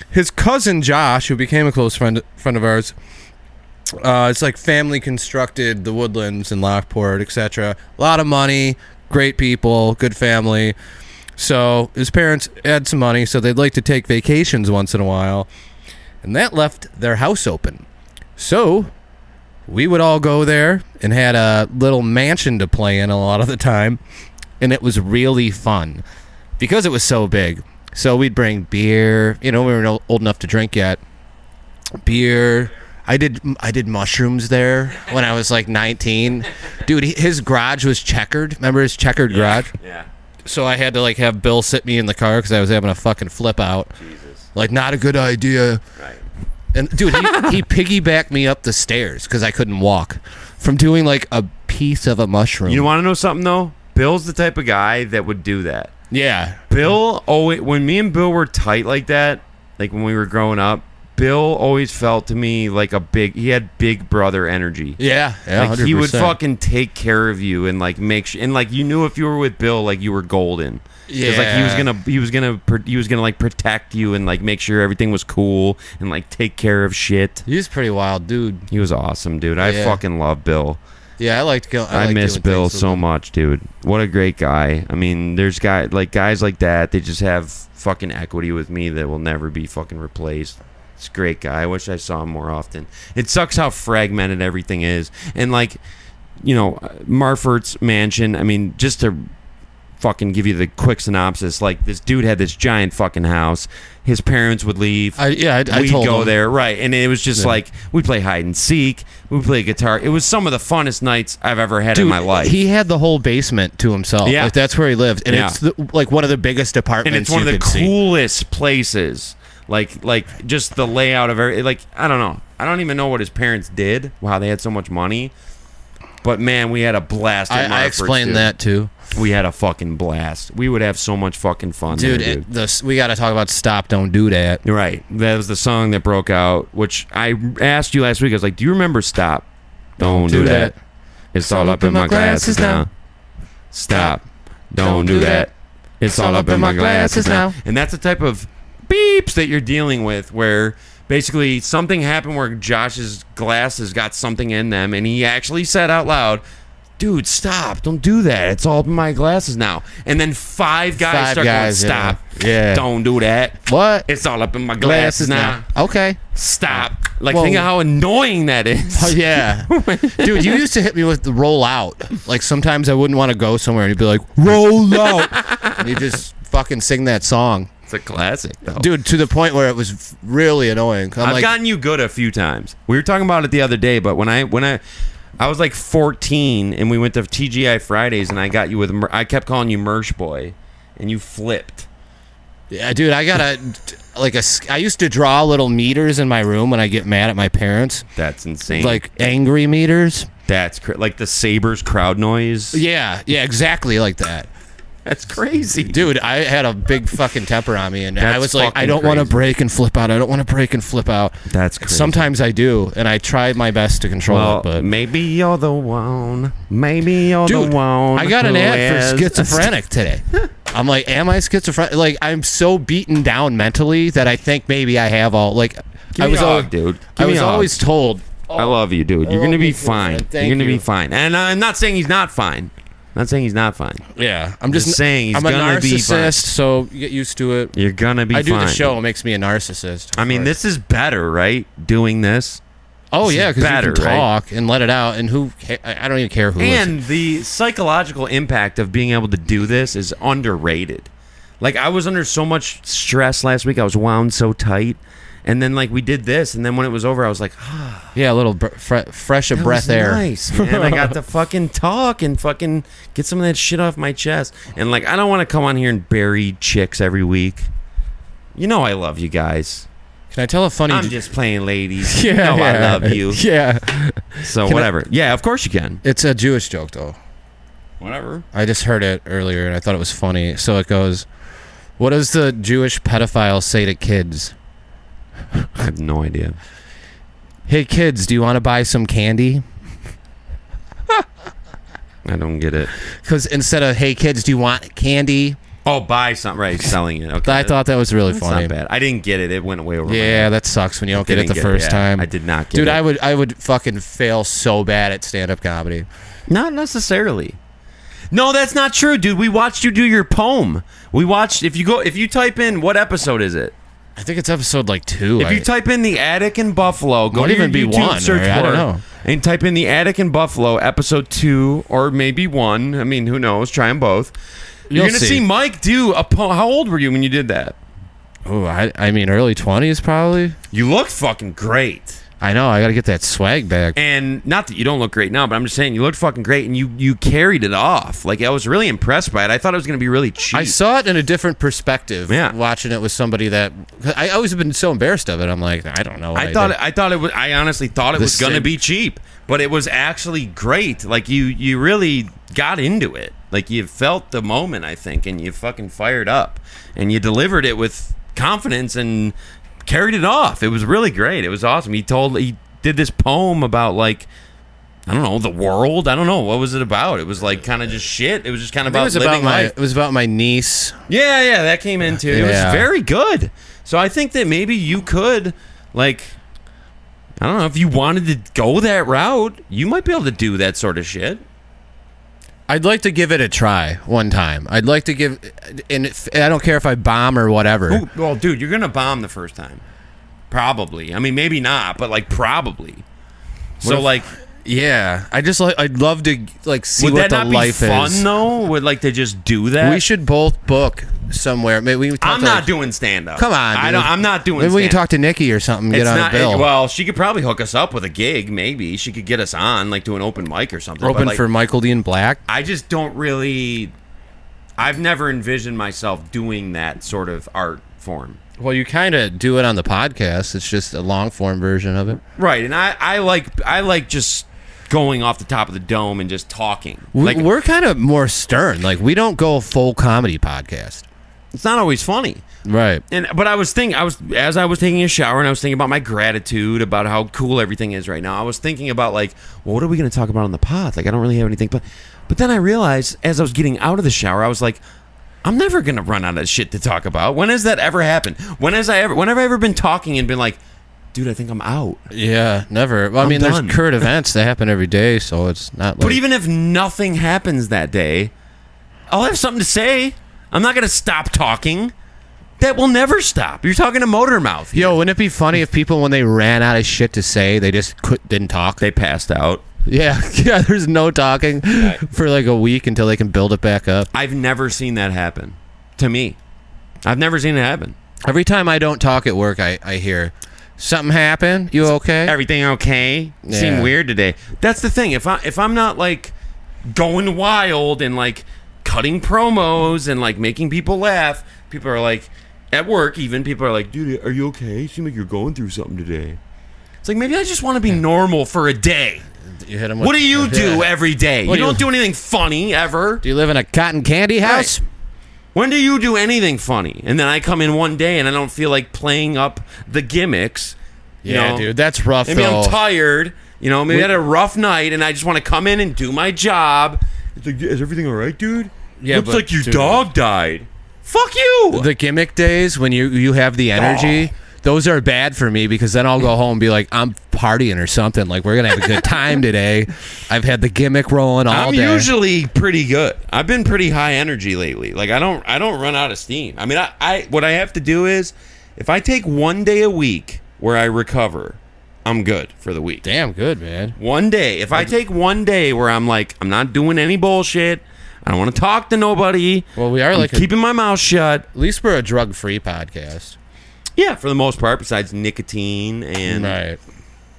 His cousin Josh, who became a close friend of ours, it's like family constructed the Woodlands in Lockport, etc. A lot of money, great people, good family. So his parents had some money, so they'd like to take vacations once in a while, and that left their house open. So we would all go there and had a little mansion to play in a lot of the time, and it was really fun because it was so big. So we'd bring beer. You know, we weren't old enough to drink yet. Beer. I did mushrooms there when I was like 19. Dude, his garage was checkered. Remember his checkered garage?
Yeah.
So I had to like have Bill sit me in the car because I was having a fucking flip out.
Jesus.
Like, not a good idea.
Right.
And dude, he piggybacked me up the stairs because I couldn't walk from doing like a piece of a mushroom.
You want to know something though? Bill's the type of guy that would do that.
Yeah.
Bill, when me and Bill were tight like that, like when we were growing up, Bill always felt to me like he had big brother energy.
Yeah,
like
100%.
He would fucking take care of you and like make sure, and like you knew if you were with Bill, like you were golden.
Yeah,
like he was gonna like protect you and like make sure everything was cool and like take care of shit.
He's a pretty wild dude.
He was awesome, dude. I fucking love Bill.
Yeah,
I miss Bill so much, dude. What a great guy. I mean, there's guys like that. They just have fucking equity with me that will never be fucking replaced. It's a great guy. I wish I saw him more often. It sucks how fragmented everything is. And like, you know, Marfort's mansion, I mean, just to fucking give you the quick synopsis, like this dude had this giant fucking house. His parents would leave.
We'd
told go him. There, right? And it was just like we play hide and seek, we play guitar. It was some of the funnest nights I've ever had in my life.
He had the whole basement to himself. Yeah, like, that's where he lived, and it's like one of the biggest apartments.
And it's one of the coolest places. Like just the layout of everything. Like I don't know. I don't even know what his parents did. Wow, they had so much money. But man, we had a blast.
I explained that too.
We had a fucking blast. We would have so much fucking fun,
dude. We got to talk about "Stop, Don't Do That."
Right, that was the song that broke out. Which I asked you last week. I was like, "Do you remember Stop, Don't Do That? It's all up in my glasses now. Stop, don't do that. It's all up in my glasses now." And that's the type of beeps that you're dealing with, where basically something happened where Josh's glasses got something in them, and he actually said out loud, "Dude, stop! Don't do that. It's all up in my glasses now." And then five guys going, "Stop!
Yeah,
don't do that.
What?
It's all up in my glasses now.
Okay,
stop." Like, think of how annoying that is.
Oh, yeah. Dude, you used to hit me with the roll out. Like, sometimes I wouldn't want to go somewhere, and you'd be like, "Roll out," and you just fucking sing that song.
It's a classic, though.
Dude, to the point where it was really annoying.
I've gotten you good a few times. We were talking about it the other day, but when I was like 14 and we went to TGI Fridays and I got you with I kept calling you Mersh Boy and you flipped.
Yeah, dude, I got I used to draw little meters in my room when I get mad at my parents.
That's insane.
Like angry meters.
That's like the Sabres crowd noise.
Yeah, exactly like that.
That's crazy.
Dude, I had a big fucking temper on me, and
That's
I was like, I don't want to break and flip out. I don't want to break and flip out.
That's crazy.
Sometimes I do, and I try my best to control it, but...
maybe you're the one. Maybe you're the one.
I got an ad for schizophrenic today. I'm like, am I schizophrenic? Like, I'm so beaten down mentally that I think maybe I have all... Like,
I was
always told...
I love you, dude. You're going to be fine. You're going to be fine. And I'm not saying he's not fine. I'm not saying he's not fine.
Yeah, I'm just
saying he's
gonna be fine. I'm a narcissist, so get used to it.
You're gonna be fine.
I do the show, it makes me a narcissist.
I mean, this is better, right? Doing this.
Oh, yeah, because you can talk and let it out, and I don't even care who
And the psychological impact of being able to do this is underrated. Like, I was under so much stress last week. I was wound so tight. And then, like, we did this, and then when it was over, I was like, ah.
Yeah, a little fresh of breath air.
Nice, man. I got to fucking talk and fucking get some of that shit off my chest. And, like, I don't want to come on here and bury chicks every week. You know I love you guys.
Can I tell a funny...
I'm just playing ladies. You know I love you.
Yeah.
So, whatever. Yeah, of course you can.
It's a Jewish joke, though.
Whatever.
I just heard it earlier, and I thought it was funny. So it goes, what does the Jewish pedophile say to kids?
I have no idea.
Hey kids, do you want to buy some candy?
I don't get it.
Because instead of hey kids, do you want candy?
Oh, buy something, right? Selling it. Okay.
I thought that was really funny.
Not bad. I didn't get it. It went way over.
Yeah, that sucks when you don't get it the first time.
I did not get it.
Dude, I would fucking fail so bad at stand-up comedy.
Not necessarily. No, that's not true, dude. We watched you do your poem. We watched. If you type in, what episode is it?
I think it's episode like 2.
If you type in The Attic in Buffalo, go to your YouTube search bar, I don't know. And type in The Attic in Buffalo, episode 2, or maybe 1. I mean, who knows? Try them both. You're going to see Mike do a poem. How old were you when you did that?
Oh, I mean, early 20s probably.
You looked fucking great.
I know. I got to get that swag back.
And not that you don't look great now, but I'm just saying you looked fucking great, and you carried it off. Like, I was really impressed by it. I thought it was going to be really cheap.
I saw it in a different perspective. Yeah. Watching it with somebody that I always have been so embarrassed of it. I'm like, I don't know.
I honestly thought it was going to be cheap, but it was actually great. Like you really got into it. Like, you felt the moment, I think, and you fucking fired up. And you delivered it with confidence and carried it off. It was really great. It was awesome. He did this poem about, like, I don't know, the world. I don't know. What was it about? It was, like, kind of just shit. It was just kind of about living life.
It was about my niece.
Yeah, that came in, too. It was very good. So I think that maybe you could, like, I don't know, if you wanted to go that route, you might be able to do that sort of shit.
I'd like to give it a try one time. I'd like to give, and I don't care if I bomb or whatever.
Ooh, well, dude, you're gonna bomb the first time, probably. I mean, maybe not, but like probably. So like,
yeah, I'd love to like see what the life is.
Would that not be fun though? Would like to just do that?
We should both book somewhere. Maybe
I'm not doing stand up.
Come on, dude.
I'm not doing.
Maybe we can talk to Nikki or something. Get on a bill.
Well, she could probably hook us up with a gig. Maybe she could get us on, like, to an open mic or something.
Open for Michael Dean Black.
I just don't really. I've never envisioned myself doing that sort of art form.
Well, you kind of do it on the podcast. It's just a long form version of it,
right? And I like just going off the top of the dome and just talking.
We're kind of more stern. Like, we don't go full comedy podcast.
It's not always funny,
right?
But I was taking a shower and I was thinking about my gratitude about how cool everything is right now. I was thinking about, like, well, what are we going to talk about on the pod? Like, I don't really have anything, but then I realized as I was getting out of the shower, I was like, I'm never going to run out of shit to talk about. When has that ever happened? When have I ever been talking and been like, dude, I think I'm out?
Yeah, never. Well, I mean, there's current events that happen every day, so it's not like...
But even if nothing happens that day, I'll have something to say. I'm not going to stop talking. That will never stop. You're talking to motor mouth here.
Yo, wouldn't it be funny if people, when they ran out of shit to say, they just didn't talk?
They passed out.
Yeah, there's no talking for like a week until they can build it back up.
I've never seen that happen to me. I've never seen it happen.
Every time I don't talk at work, I hear... Something happened? You okay?
Everything okay?
Yeah.
Seemed weird today. That's the thing. If I'm not like going wild and like cutting promos and like making people laugh, people are like, at work even, people are like, dude, are you okay? You seem like you're going through something today. It's like, maybe I just want to be normal for a day.
You hit 'em with,
what do you do every day? You don't do anything funny ever.
Do you live in a cotton candy house?
Right. When do you do anything funny? And then I come in one day and I don't feel like playing up the gimmicks.
Yeah, dude, that's rough.
Maybe I'm tired. Maybe I had a rough night and I just want to come in and do my job. It's like, is everything all right, dude?
Yeah,
looks like your dog died. Fuck you.
The gimmick days when you have the energy, those are bad for me because then I'll go home and be like, I'm partying or something. Like, we're gonna have a good time today. I've had the gimmick rolling all day.
I'm usually pretty good. I've been pretty high energy lately. Like, I don't run out of steam. I mean, I what I have to do is, if I take one day a week where I recover, I'm good for the week.
Damn good, man.
One day. If I take one day where I'm like, I'm not doing any bullshit, I don't want to talk to nobody.
Well, we are
I'm keeping my mouth shut.
At least we're a drug-free podcast.
Yeah, for the most part, besides nicotine and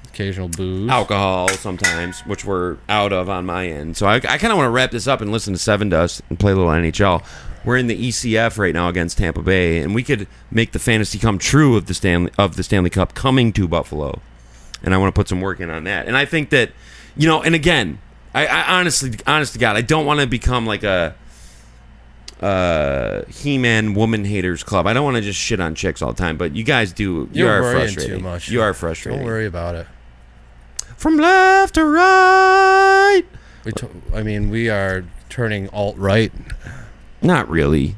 occasional booze,
alcohol sometimes, which we're out of on my end. So I kind of want to wrap this up and listen to Sevendust and play a little NHL. We're in the ECF right now against Tampa Bay, and we could make the fantasy come true of the Stanley Cup coming to Buffalo. And I want to put some work in on that. And I think that, and again, I honest to God, I don't want to become like a He-Man woman haters club. I don't want to just shit on chicks all the time, but you guys do. You are frustrating.
Too much.
You are frustrating.
Don't worry about it.
From left to right.
We are turning alt-right.
Not really.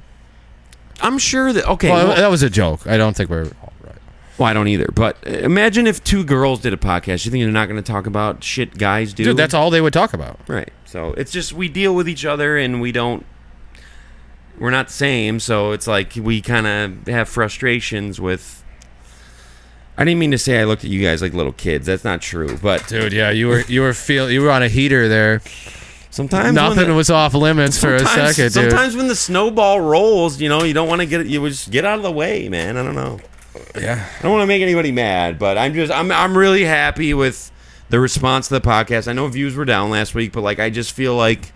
I'm sure that... Okay.
Well, that was a joke. I don't think we're alt-right.
Well, I don't either. But imagine if two girls did a podcast. You think they're not going to talk about shit guys do?
Dude, that's all they would talk about.
Right. So it's just we deal with each other and we don't... We're not the same, so it's like we kind of have frustrations with... I didn't mean to say I looked at you guys like little kids. That's not true, but...
Dude, yeah, you were on a heater there.
Sometimes
nothing was off limits for a second, dude.
Sometimes when the snowball rolls, you don't want to just get out of the way, man. I don't know.
Yeah.
I don't want to make anybody mad, but I'm really happy with the response to the podcast. I know views were down last week, but like I just feel like,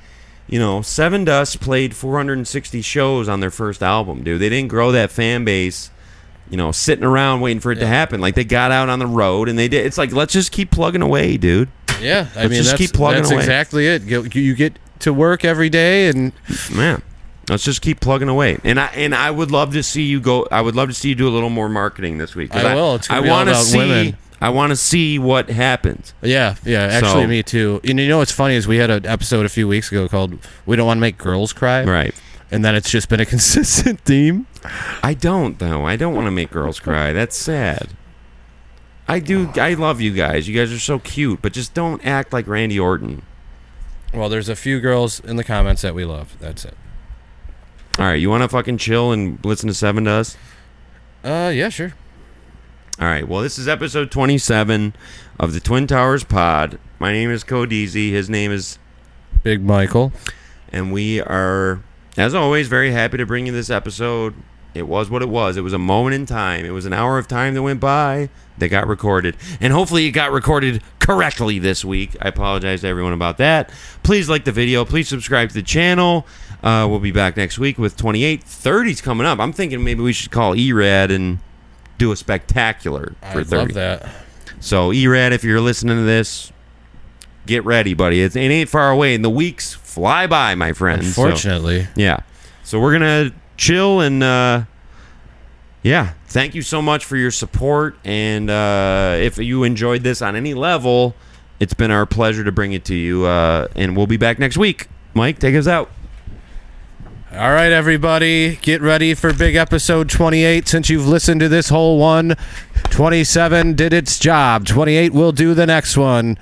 Sevendust played 460 shows on their first album, dude. They didn't grow that fan base, sitting around waiting for it to happen. Like they got out on the road and they did. It's like, let's just keep plugging away, dude.
Yeah,
let's keep plugging away.
That's exactly it. You get to work every day, and
man, let's just keep plugging away. And I would love to see you go. I would love to see you do a little more marketing this week.
I will. It's gonna be all about women.
I want to see what happens.
Yeah. Actually, me too. And you know what's funny is we had an episode a few weeks ago called "We Don't Want to Make Girls Cry,"
right?
And then it's just been a consistent theme.
I don't though. I don't want to make girls cry. That's sad. I do. I love you guys. You guys are so cute, but just don't act like Randy Orton.
Well, there's a few girls in the comments that we love. That's it.
All right, you want to fucking chill and listen to Sevendust?
Yeah, sure.
All right, well, this is episode 27 of the Twin Towers Pod. My name is Codizi. His name is
Big Michael.
And we are, as always, very happy to bring you this episode. It was what it was. It was a moment in time. It was an hour of time that went by that got recorded. And hopefully it got recorded correctly this week. I apologize to everyone about that. Please like the video. Please subscribe to the channel. We'll be back next week with 28. 30's coming up. I'm thinking maybe we should call E-Rad and do a spectacular for 30. I love
that.
So, E-Rad, if you're listening to this, get ready, buddy. It ain't far away, and the weeks fly by, my friend.
Unfortunately.
So, yeah. So we're going to chill and, yeah, thank you so much for your support. And if you enjoyed this on any level, it's been our pleasure to bring it to you. And we'll be back next week. Mike, take us out.
All right, everybody, get ready for big episode 28. Since you've listened to this whole one, 27 did its job. 28 will do the next one.